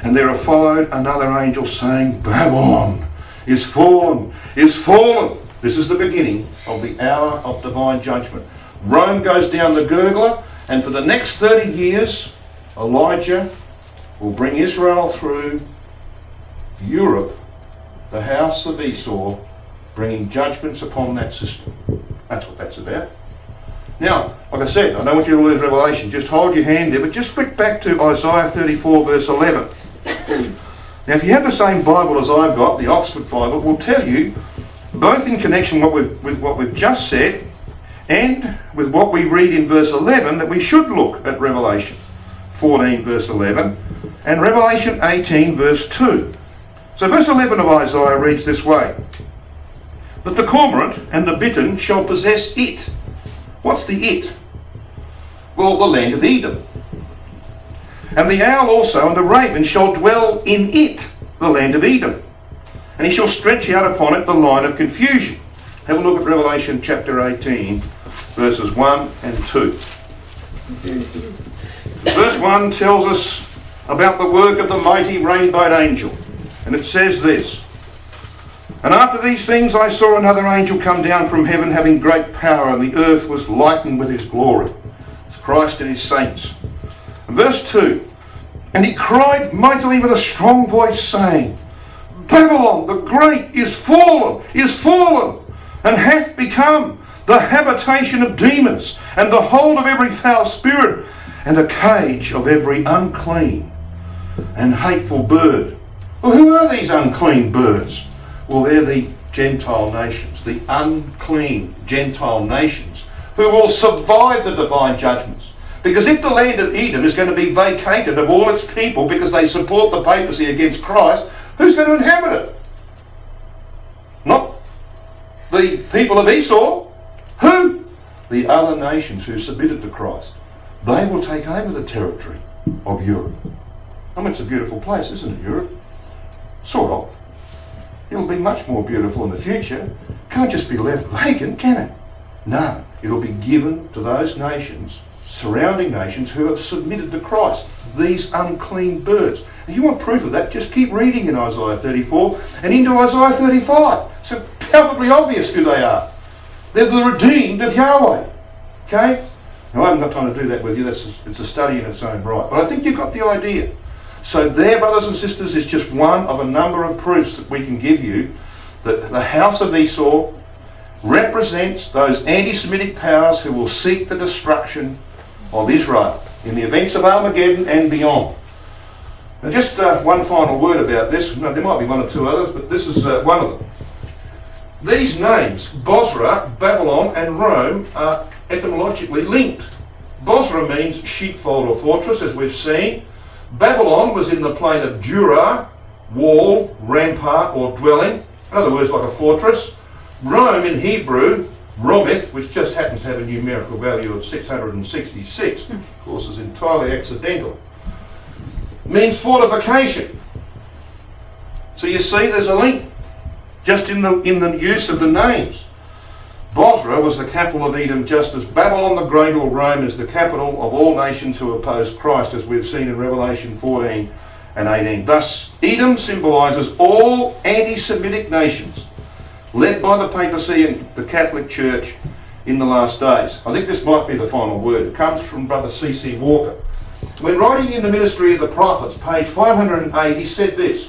And there followed another angel saying, Babylon is fallen, is fallen. This is the beginning of the hour of divine judgment. Rome goes down the gurgler, and for the next 30 years, Elijah will bring Israel through Europe, the house of Esau, bringing judgments upon that system. That's what that's about. Now, like I said, I don't want you to lose Revelation. Just hold your hand there, but just flick back to Isaiah 34 verse 11. Now, if you have the same Bible as I've got, the Oxford Bible, will tell you, both in connection with what we've just said and with what we read in verse 11, that we should look at Revelation 14 verse 11 and Revelation 18 verse 2. So verse 11 of Isaiah reads this way: "But the cormorant and the bittern shall possess it." What's the it? Well, the land of Edom. "And the owl also and the raven shall dwell in it," the land of Edom. "And he shall stretch out upon it the line of confusion." Have a look at Revelation chapter 18, verses 1 and 2. Verse 1 tells us about the work of the mighty rainbowed angel. And it says this: "And after these things I saw another angel come down from heaven, having great power, and the earth was lightened with his glory." It's Christ and his saints. And verse 2, "And he cried mightily with a strong voice, saying, Babylon the great is fallen, and hath become the habitation of demons, and the hold of every foul spirit, and a cage of every unclean and hateful bird." Well, who are these unclean birds? Well, they're the Gentile nations, the unclean Gentile nations, who will survive the divine judgments. Because if the land of Edom is going to be vacated of all its people because they support the papacy against Christ, who's going to inhabit it? Not the people of Esau. Who? The other nations who submitted to Christ. They will take over the territory of Europe. I mean, it's a beautiful place, isn't it, Europe? Sort of. It'll be much more beautiful in the future. Can't just be left vacant, can it? No, it'll be given to those nations, surrounding nations, who have submitted to Christ, these unclean birds. If you want proof of that, just keep reading in Isaiah 34 and into Isaiah 35. It's palpably obvious who they are. They're the redeemed of Yahweh. Okay? Now, I haven't got time to do that with you. It's a study in its own right. But I think you've got the idea. So there, brothers and sisters, is just one of a number of proofs that we can give you that the house of Esau represents those anti-Semitic powers who will seek the destruction of Israel in the events of Armageddon and beyond. Now, just one final word about this. No, there might be one or two others, but this is one of them. These names, Bozrah, Babylon and Rome, are etymologically linked. Bozrah means sheepfold or fortress, as we've seen. Babylon was in the plain of Dura, wall, rampart or dwelling. In other words, like a fortress. Rome in Hebrew, Rometh, which just happens to have a numerical value of 666, of course is entirely accidental, means fortification. So you see there's a link just in the use of the names. Bozrah was the capital of Edom, just as Babylon the Great or Rome is the capital of all nations who oppose Christ, as we've seen in Revelation 14 and 18. Thus, Edom symbolises all anti-Semitic nations led by the papacy and the Catholic Church in the last days. I think this might be the final word. It comes from Brother C.C. Walker. When writing in the Ministry of the Prophets, page 508, he said this.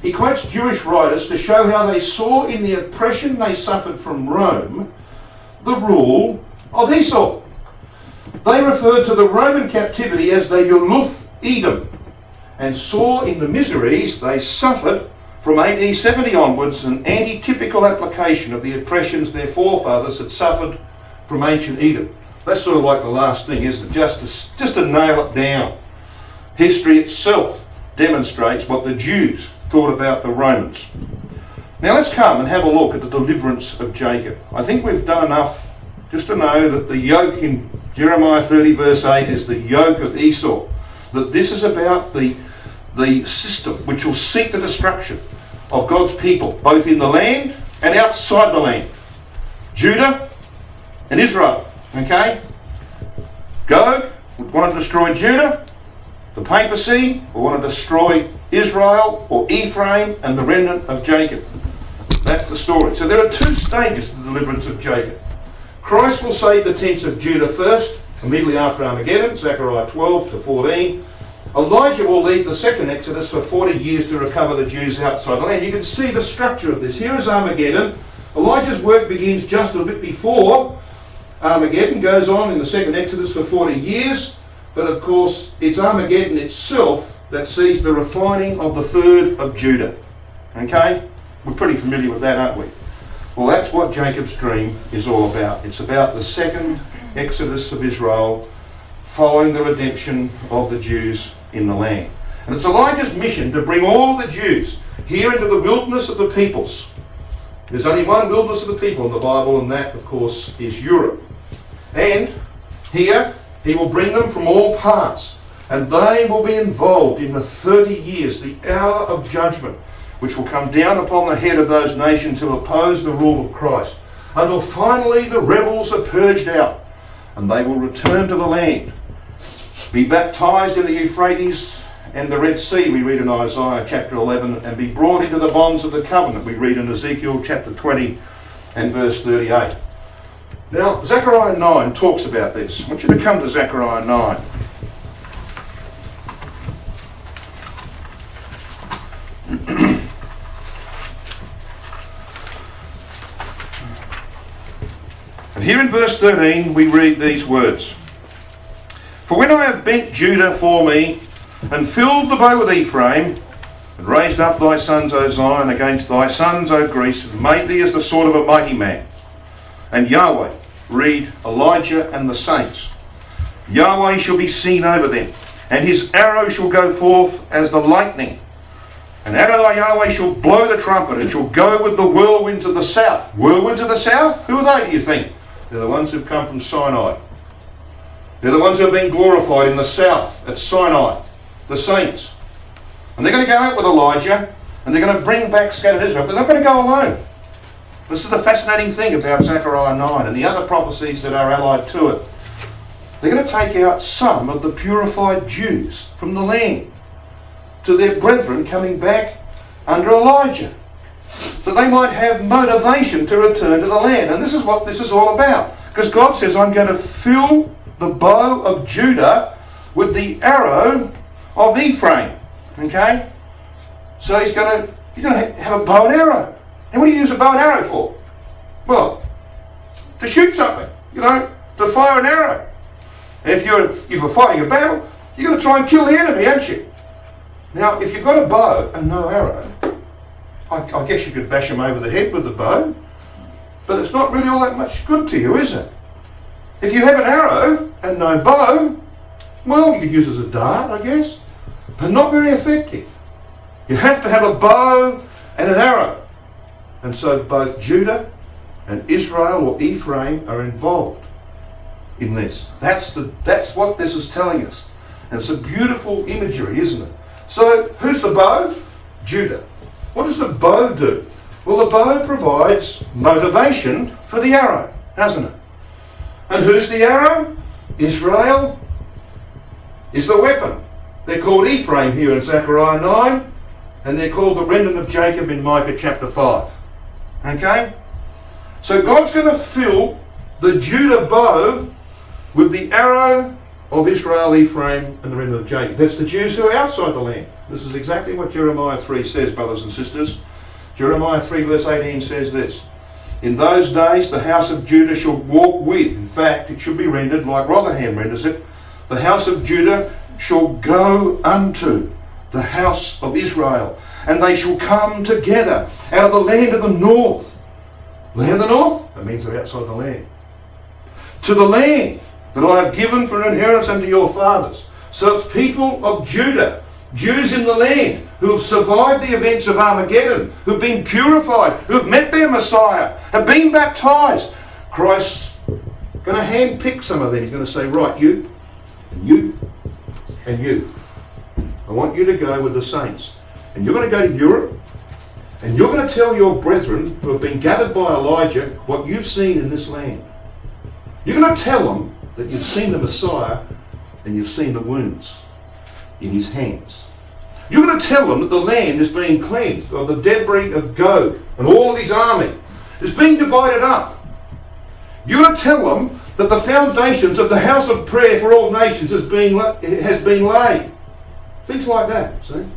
He quotes Jewish writers to show how they saw in the oppression they suffered from Rome the rule of Esau. They referred to the Roman captivity as the Yuluf Edom, and saw in the miseries they suffered from AD 70 onwards an anti-typical application of the oppressions their forefathers had suffered from ancient Edom. That's sort of like the last thing, isn't it? Just to nail it down. History itself demonstrates what the Jews thought about the Romans. Now let's come and have a look at the deliverance of Jacob. I think we've done enough just to know that the yoke in Jeremiah 30 verse 8 is the yoke of Esau. That this is about the system which will seek the destruction of God's people, both in the land and outside the land. Judah and Israel. Okay? Gog would want to destroy Judah. The papacy will want to destroy Israel or Ephraim and the remnant of Jacob. That's the story. So there are two stages to the deliverance of Jacob. Christ will save the tents of Judah first, immediately after Armageddon, Zechariah 12 to 14. Elijah will lead the second Exodus for 40 years to recover the Jews outside the land. You can see the structure of this. Here is Armageddon. Elijah's work begins just a bit before Armageddon, goes on in the second Exodus for 40 years. But of course, it's Armageddon itself that sees the refining of the third of Judah. Okay? We're pretty familiar with that, aren't we? Well, that's what Jacob's dream is all about. It's about the second Exodus of Israel following the redemption of the Jews in the land. And it's Elijah's mission to bring all the Jews here into the wilderness of the peoples. There's only one wilderness of the people in the Bible, and that, of course, is Europe. And here, he will bring them from all parts, and they will be involved in the 30 years, the hour of judgment, which will come down upon the head of those nations who oppose the rule of Christ, until finally the rebels are purged out, and they will return to the land, be baptized in the Euphrates and the Red Sea, we read in Isaiah chapter 11, and be brought into the bonds of the covenant, we read in Ezekiel chapter 20 and verse 38. Now, Zechariah 9 talks about this. I want you to come to Zechariah 9. And here in verse 13 we read these words. For when I have bent Judah for me, and filled the bow with Ephraim, and raised up thy sons, O Zion, against thy sons, O Greece, and made thee as the sword of a mighty man. And Yahweh, read Elijah and the saints, Yahweh shall be seen over them, and his arrow shall go forth as the lightning. And Adonai Yahweh shall blow the trumpet, and shall go with the whirlwinds of the south. Whirlwinds of the south? Who are they, do you think? They're the ones who've come from Sinai. They're the ones who have been glorified in the south at Sinai, the saints. And they're going to go out with Elijah, and they're going to bring back scattered Israel, but they're not going to go alone. This is the fascinating thing about Zechariah 9 and the other prophecies that are allied to it. They're going to take out some of the purified Jews from the land to their brethren coming back under Elijah, so they might have motivation to return to the land. And this is what this is all about. Because God says, I'm going to fill the bow of Judah with the arrow of Ephraim. Okay? So you're going to have a bow and arrow. And what do you use a bow and arrow for? Well, to shoot something. To fire an arrow. And if you're fighting a battle, you're going to try and kill the enemy, aren't you? Now, if you've got a bow and no arrow, I guess you could bash them over the head with the bow, but it's not really all that much good to you, is it? If you have an arrow and no bow, well, you could use it as a dart, I guess, but not very effective. You have to have a bow and an arrow. And so both Judah and Israel or Ephraim are involved in this. That's what this is telling us. And it's a beautiful imagery, isn't it? So, who's the bow? Judah. What does the bow do? Well, the bow provides motivation for the arrow, doesn't it? And who's the arrow? Israel is the weapon. They're called Ephraim here in Zechariah 9, and they're called the remnant of Jacob in Micah chapter 5. Okay? So God's going to fill the Judah bow with the arrow of Israel, Ephraim, and the remnant of Jacob. That's the Jews who are outside the land. This is exactly what Jeremiah 3 says, brothers and sisters. Jeremiah 3 verse 18 says this. In those days the house of Judah shall walk with, in fact it should be rendered like Rotherham renders it, the house of Judah shall go unto the house of Israel, and they shall come together out of the land of the north. Land of the north? That means they're outside the land. To the land that I have given for an inheritance unto your fathers. So it's people of Judah, Jews in the land, who have survived the events of Armageddon, who have been purified, who have met their Messiah, have been baptized. Christ's going to handpick some of them. He's going to say, right, you, and you, and you. I want you to go with the saints. And you're going to go to Europe, and you're going to tell your brethren who have been gathered by Elijah what you've seen in this land. You're going to tell them that you've seen the Messiah and you've seen the wounds in his hands. You're going to tell them that the land is being cleansed of the debris of Gog and all of his army. It's being divided up. You're going to tell them that the foundations of the house of prayer for all nations has been laid. Things like that, see? And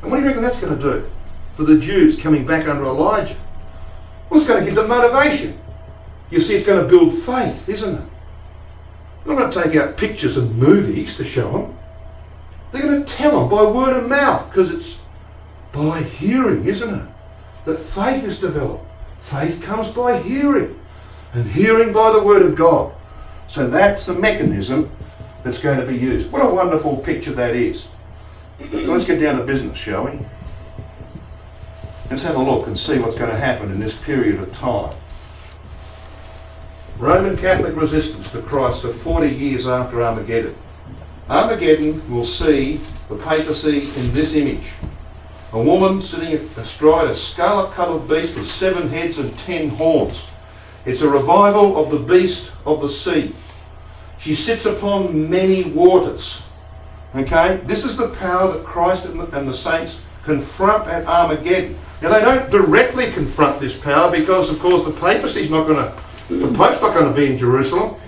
what do you reckon that's going to do for the Jews coming back under Elijah? Well, it's going to give them motivation. You see, it's going to build faith, isn't it? They're not going to take out pictures and movies to show them. They're going to tell them by word of mouth, because it's by hearing, isn't it? That faith is developed. Faith comes by hearing, and hearing by the word of God. So that's the mechanism that's going to be used. What a wonderful picture that is. So let's get down to business, shall we? Let's have a look and see what's going to happen in this period of time. Roman Catholic resistance to Christ for 40 years after Armageddon. Armageddon will see the papacy in this image. A woman sitting astride a scarlet-coloured beast with 7 heads and 10 horns. It's a revival of the beast of the sea. She sits upon many waters. Okay? This is the power that Christ and the saints confront at Armageddon. Now, they don't directly confront this power because, of course, the papacy's not going to... The Pope's not going to be in Jerusalem.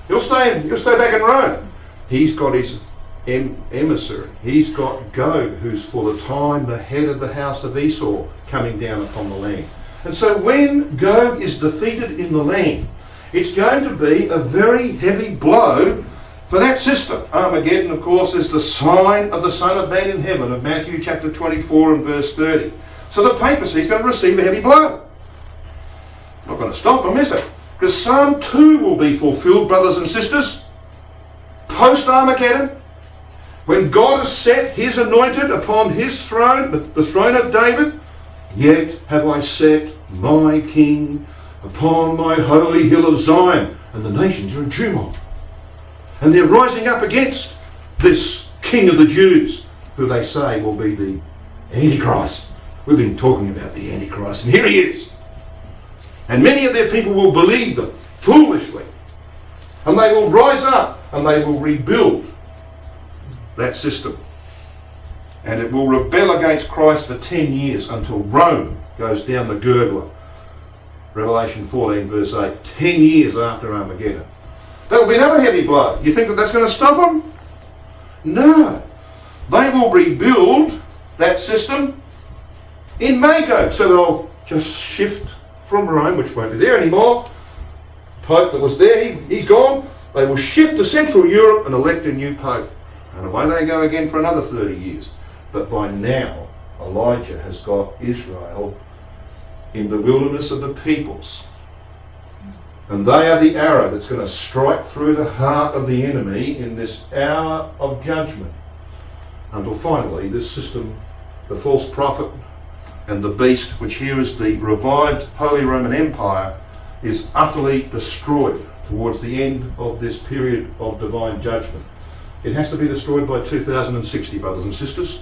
He'll stay back in Rome. He's got his emissary. He's got Gog, who's for the time the head of the house of Esau, coming down upon the land. And so when Gog is defeated in the land, it's going to be a very heavy blow for that system. Armageddon, of course, is the sign of the Son of Man in heaven of Matthew chapter 24 and verse 30. So the papacy is going to receive a heavy blow. Not going to stop them, is it? Because Psalm 2 will be fulfilled, brothers and sisters. Post-Armageddon, when God has set his anointed upon his throne, the throne of David, yet have I set my king upon my holy hill of Zion. And the nations are in tumult. And they're rising up against this king of the Jews, who they say will be the Antichrist. We've been talking about the Antichrist, and here he is. And many of their people will believe them foolishly. And they will rise up and they will rebuild that system. And it will rebel against Christ for 10 years until Rome goes down the gurgler. Revelation 14 verse 8. 10 years after Armageddon. That will be another heavy blow. You think that that's going to stop them? No. They will rebuild that system in Magog. So they'll just shift from Rome, which won't be there anymore. Pope that was there, he's gone. They will shift to Central Europe and elect a new Pope. And away they go again for another 30 years. But by now, Elijah has got Israel in the wilderness of the peoples. And they are the arrow that's going to strike through the heart of the enemy in this hour of judgment. Until finally, this system, the false prophet, and the beast, which here is the revived Holy Roman Empire, is utterly destroyed towards the end of this period of divine judgment. It has to be destroyed by 2060, brothers and sisters.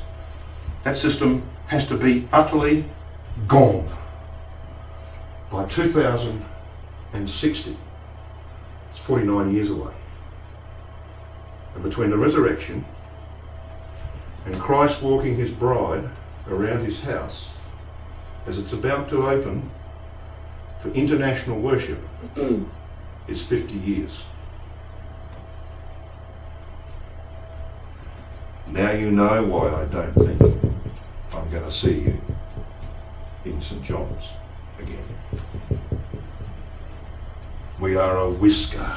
That system has to be utterly gone by 2060. It's 49 years away. And between the resurrection and Christ walking his bride around his house, as it's about to open to international worship, is 50 years. Now you know why I don't think I'm going to see you in St. John's again. We are a whisker,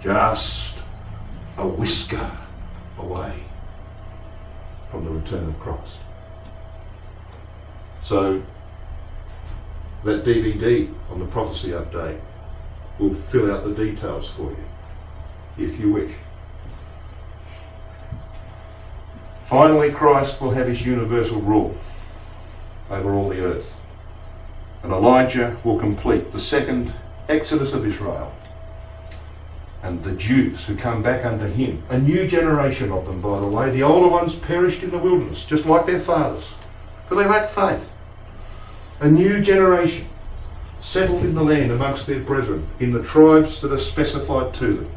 just a whisker away from the return of Christ. So that DVD on the prophecy update will fill out the details for you, if you wish. Finally, Christ will have his universal rule over all the earth. And Elijah will complete the second exodus of Israel. And the Jews who come back unto him, a new generation of them, by the way, the older ones perished in the wilderness, just like their fathers, for they lacked faith. A new generation settled in the land amongst their brethren, in the tribes that are specified to them.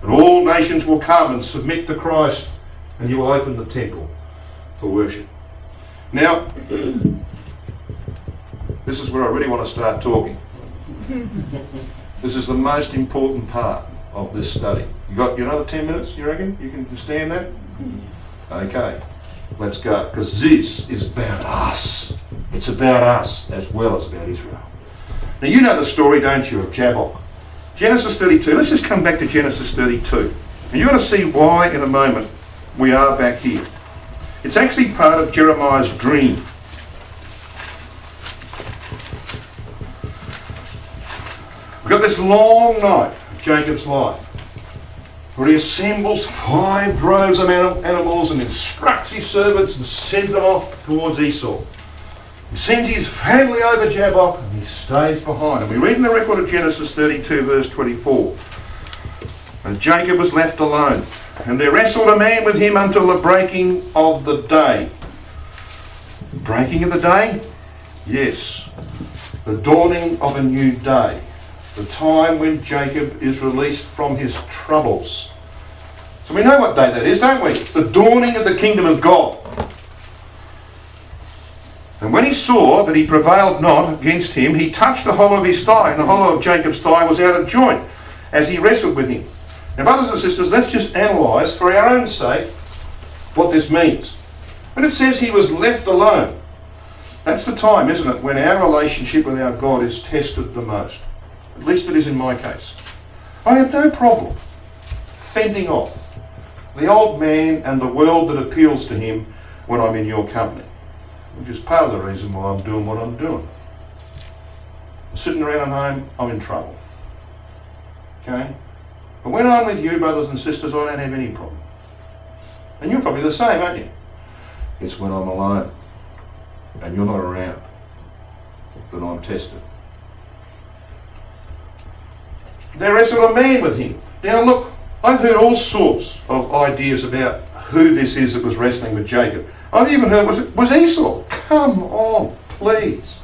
And all nations will come and submit to Christ, and you will open the temple for worship. Now, this is where I really want to start talking. This is the most important part. of this study. You got another 10 minutes, you reckon? You can stand that? Okay, let's go. Because this is about us. It's about us as well as about Israel. Now you know the story, don't you, of Jabbok? Genesis 32. Let's just come back to Genesis 32. And you're going to see why in a moment we are back here. It's actually part of Jeremiah's dream. We've got this long night of Jacob's life, where he assembles 5 droves of animals and instructs his servants and sends them off towards Esau. He sends his family over Jabbok and he stays behind. And we read in the record of Genesis 32 verse 24. And Jacob was left alone, and there wrestled a man with him until the breaking of the day. Breaking of the day? Yes. The dawning of a new day. The time when Jacob is released from his troubles. So we know what day that is, don't we? It's the dawning of the kingdom of God. And when he saw that he prevailed not against him, he touched the hollow of his thigh, and the hollow of Jacob's thigh was out of joint as he wrestled with him. Now, brothers and sisters, let's just analyse for our own sake what this means. When it says he was left alone, that's the time, isn't it, when our relationship with our God is tested the most. At least it is in my case. I have no problem fending off the old man and the world that appeals to him when I'm in your company. Which is part of the reason why I'm doing what I'm doing. Sitting around at home, I'm in trouble. Okay? But when I'm with you, brothers and sisters, I don't have any problem. And you're probably the same, aren't you? It's when I'm alone and you're not around that I'm tested. There wrestled a man with him. Now look, I've heard all sorts of ideas about who this is that was wrestling with Jacob. I've even heard, was Esau? Come on, please.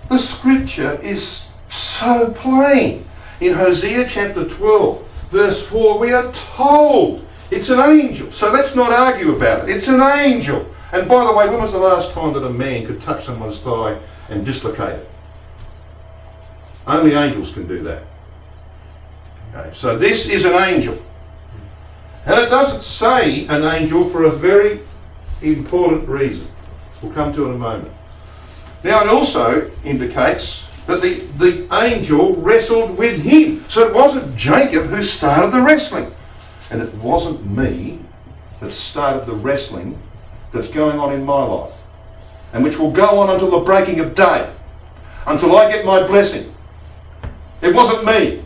The scripture is so plain. In Hosea chapter 12, verse 4, we are told it's an angel. So let's not argue about it. It's an angel. And by the way, when was the last time that a man could touch someone's thigh and dislocate it? Only angels can do that. Okay, so this is an angel. And it doesn't say an angel for a very important reason. We'll come to in a moment. Now it also indicates that the angel wrestled with him. So it wasn't Jacob who started the wrestling. And it wasn't me that started the wrestling that's going on in my life. And which will go on until the breaking of day. Until I get my blessing. It wasn't me.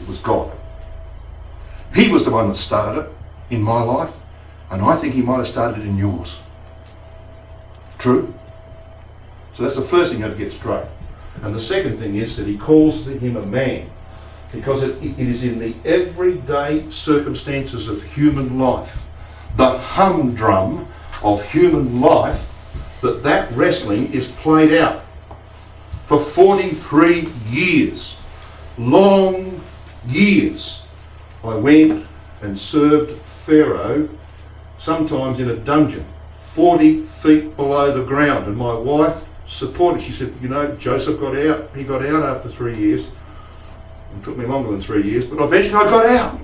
It was God. He was the one that started it in my life, and I think he might have started it in yours. True? So that's the first thing you have to get straight. And the second thing is that he calls him a man, because it is in the everyday circumstances of human life, the humdrum of human life, that wrestling is played out. For 43 years, long years, I went and served Pharaoh, sometimes in a dungeon, 40 feet below the ground. And my wife supported. She said, you know, Joseph got out. He got out after 3 years. It took me longer than 3 years, but eventually I got out.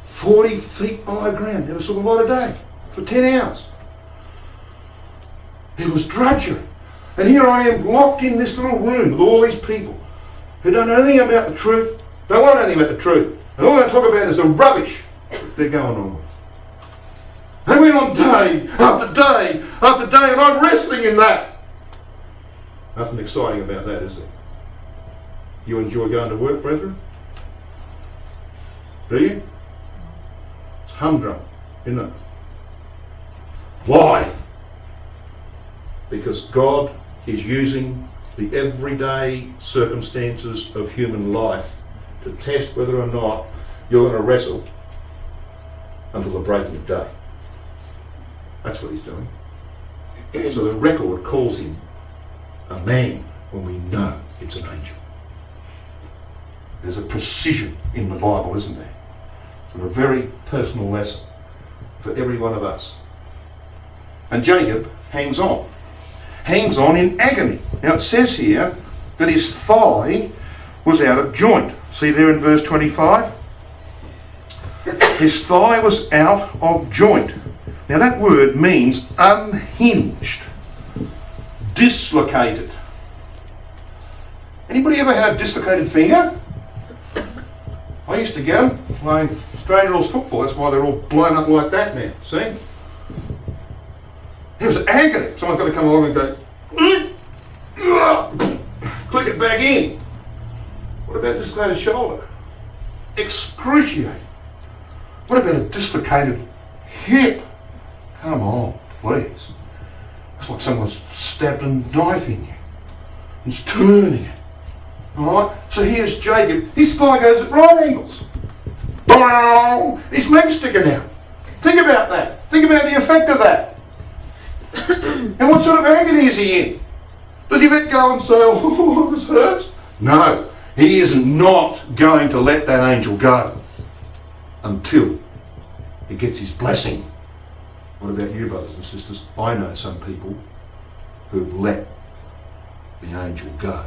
40 feet below ground. Never saw the light of day for 10 hours. It was drudgery. And here I am locked in this little room with all these people who don't know anything about the truth, don't want anything about the truth. And all they talk about is the rubbish they're going on with. They went on day after day after day, and I'm wrestling in that. Nothing exciting about that, is there? You enjoy going to work, brethren? Do you? It's humdrum, isn't it? Why? Because God is using the everyday circumstances of human life to test whether or not you're going to wrestle until the breaking of day. That's what he's doing. So the record calls him a man when we know it's an angel. There's a precision in the Bible, isn't there? For a very personal lesson for every one of us. And Jacob hangs on in agony. Now it says here that his thigh was out of joint. See there in verse 25? His thigh was out of joint. Now that word means unhinged, dislocated. Anybody ever had a dislocated finger? I used to go playing Australian rules football, that's why they're all blown up like that now, see? It was agony. Someone's got to come along and go, click it back in. What about a dislocated shoulder? Excruciating. What about a dislocated hip? Come on, please. It's like someone's stabbed a knife in you. It's turning it. Alright? So here's Jacob. His thigh goes at right angles. His leg's sticking out. Think about that. Think about the effect of that. And what sort of agony is he in? Does he let go and say, oh, this hurts? No. He is not going to let that angel go until he gets his blessing. What about you, brothers and sisters? I know some people who've let the angel go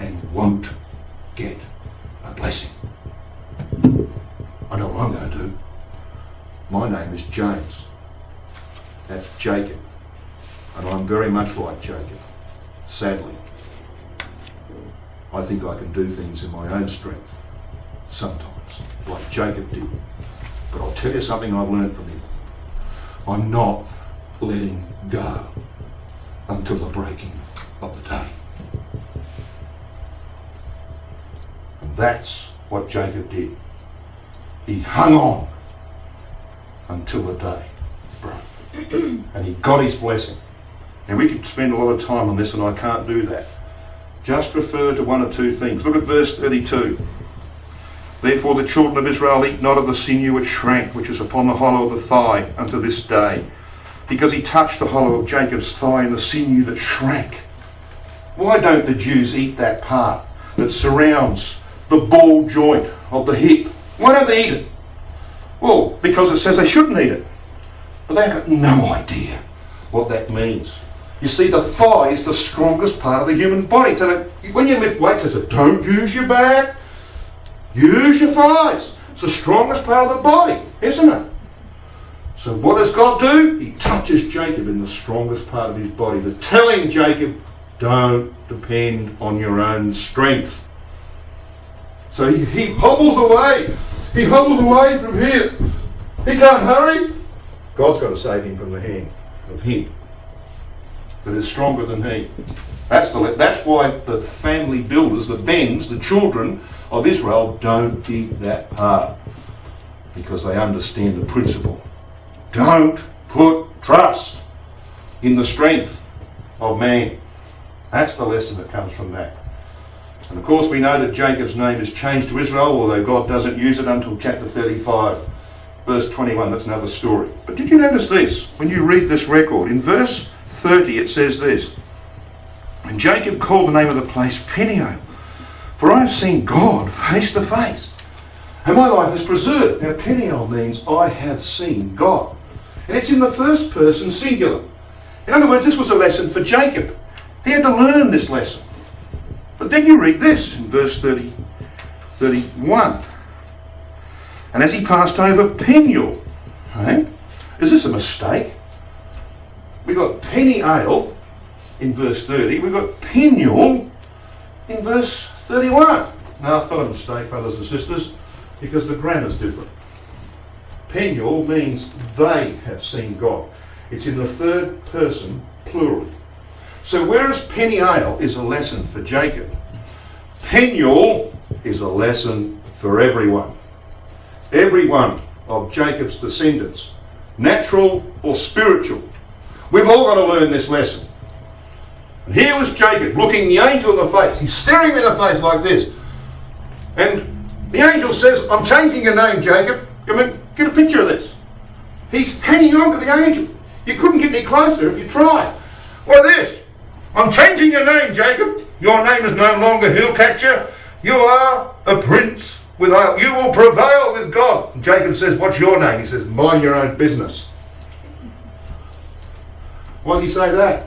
and won't get a blessing. I know what I'm going to do. My name is James. That's Jacob. And I'm very much like Jacob. Sadly. I think I can do things in my own strength. Sometimes. Like Jacob did. But I'll tell you something I've learned from him. I'm not letting go until the breaking of the day. And that's what Jacob did. He hung on until the day broke. And he got his blessing. Now we could spend a lot of time on this and I can't do that. Just refer to one or two things. Look at verse 32. Therefore the children of Israel eat not of the sinew which shrank, which is upon the hollow of the thigh unto this day, because he touched the hollow of Jacob's thigh and the sinew that shrank. Why don't the Jews eat that part that surrounds the ball joint of the hip? Why don't they eat it? Well, because it says they shouldn't eat it. But they've got no idea what that means. You see, the thigh is the strongest part of the human body. So that when you lift weights, they say, don't use your back, use your thighs. It's the strongest part of the body, isn't it? So what does God do? He touches Jacob in the strongest part of his body. He's telling Jacob, don't depend on your own strength. So he hobbles away. He hobbles away from here. He can't hurry. God's got to save him from the hand of him that is stronger than he. That's why the family builders, the Bens, the children of Israel, don't eat that part, because they understand the principle. Don't put trust in the strength of man. That's the lesson that comes from that. And of course we know that Jacob's name is changed to Israel, although God doesn't use it until chapter 35, verse 21. That's another story. But did you notice this? When you read this record, in verse 30 it says this: and Jacob called the name of the place Peniel, for I have seen God face to face, and my life is preserved. Now Peniel means I have seen God. And it's in the first person singular. In other words, this was a lesson for Jacob. He had to learn this lesson. But then you read this in verse 31. And as he passed over Peniel, is this a mistake? We got Peniel in verse 30. We've got Peniel in verse 31. Now, it's not a mistake, brothers and sisters, because the grammar's different. Peniel means they have seen God. It's in the third person plural. So whereas Peniel is a lesson for Jacob, Peniel is a lesson for everyone. Every one of Jacob's descendants, natural or spiritual. We've all got to learn this lesson. And here was Jacob looking the angel in the face. He's staring him in the face like this. And the angel says, I'm changing your name, Jacob. Get a picture of this. He's hanging on to the angel. You couldn't get any closer if you tried. Like this. I'm changing your name, Jacob. Your name is no longer heel catcher. You are a prince. You will prevail with God. And Jacob says, what's your name? He says, mind your own business. Why did he say that?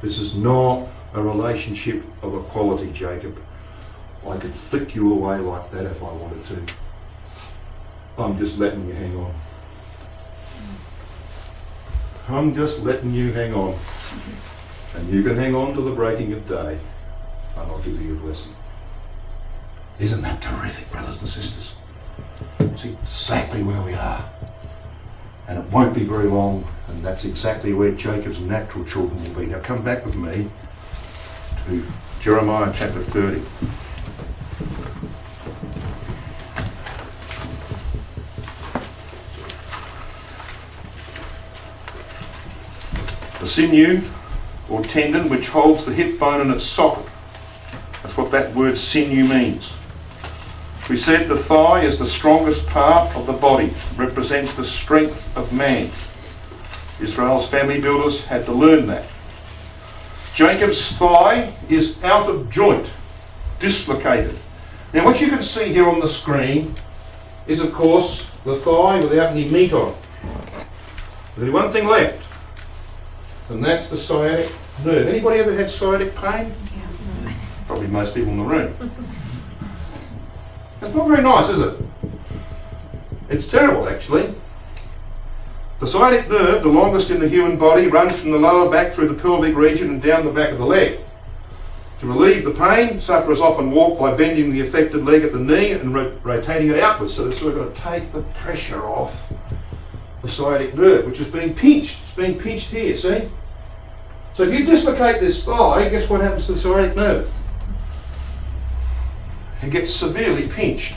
This is not a relationship of equality, Jacob. I could flick you away like that if I wanted to. I'm just letting you hang on. I'm just letting you hang on. And you can hang on to the breaking of day, and I'll give you a blessing. Isn't that terrific, brothers and sisters? It's exactly where we are. And it won't be very long, and that's exactly where Jacob's natural children will be. Now come back with me to Jeremiah chapter 30. The sinew or tendon which holds the hip bone in its socket. That's what that word sinew means. We said the thigh is the strongest part of the body, represents the strength of man. Israel's family builders had to learn that. Jacob's thigh is out of joint, dislocated. Now what you can see here on the screen is of course the thigh without any meat on it. There's only one thing left, and that's the sciatic nerve. Anybody ever had sciatic pain? Yeah. Probably most people in the room. It's not very nice, is it? It's terrible, actually. The sciatic nerve, the longest in the human body, runs from the lower back through the pelvic region and down the back of the leg. To relieve the pain, sufferers often walk by bending the affected leg at the knee and rotating it outwards. So it's sort of got to take the pressure off the sciatic nerve, which is being pinched. It's being pinched here, see? So if you dislocate this thigh, guess what happens to the sciatic nerve? It gets severely pinched.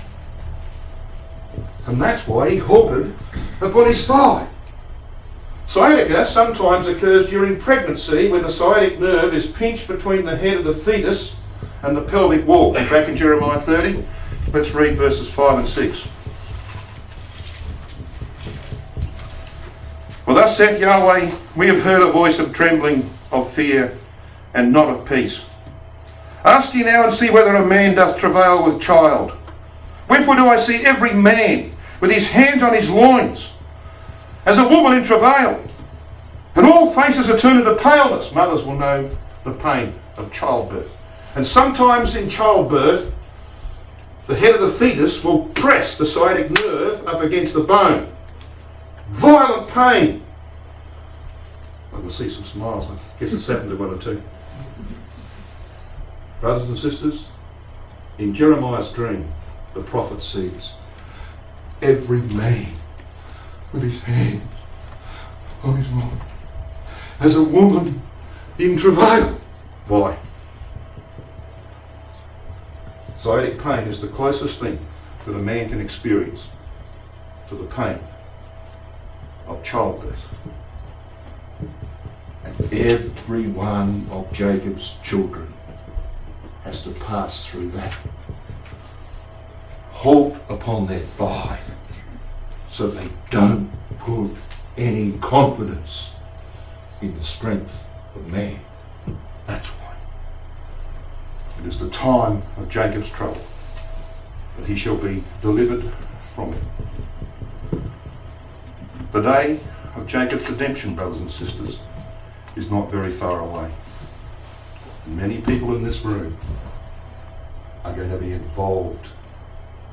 And that's why he halted upon his thigh. Sciatica sometimes occurs during pregnancy when the sciatic nerve is pinched between the head of the fetus and the pelvic wall. Back in Jeremiah 30, let's read verses 5 and 6. Well, thus saith Yahweh, we have heard a voice of trembling, of fear, and not of peace. Ask ye now and see whether a man doth travail with child. Wherefore do I see every man with his hands on his loins, as a woman in travail, and all faces are turned into paleness. Mothers will know the pain of childbirth. And sometimes in childbirth, the head of the fetus will press the sciatic nerve up against the bone. Violent pain. I can see some smiles. I guess it's happened to one or two. Brothers and sisters, in Jeremiah's dream, the prophet sees every man with his hand on his loin, as a woman in travail. Why? Sciatic pain is the closest thing that a man can experience to the pain of childbirth. And every one of Jacob's children has to pass through that. Halt upon their thigh so they don't put any confidence in the strength of man. That's why. It is the time of Jacob's trouble, but he shall be delivered from it. The day of Jacob's redemption, brothers and sisters, is not very far away. Many people in this room are going to be involved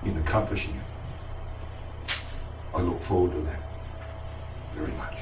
in accomplishing it. I look forward to that very much.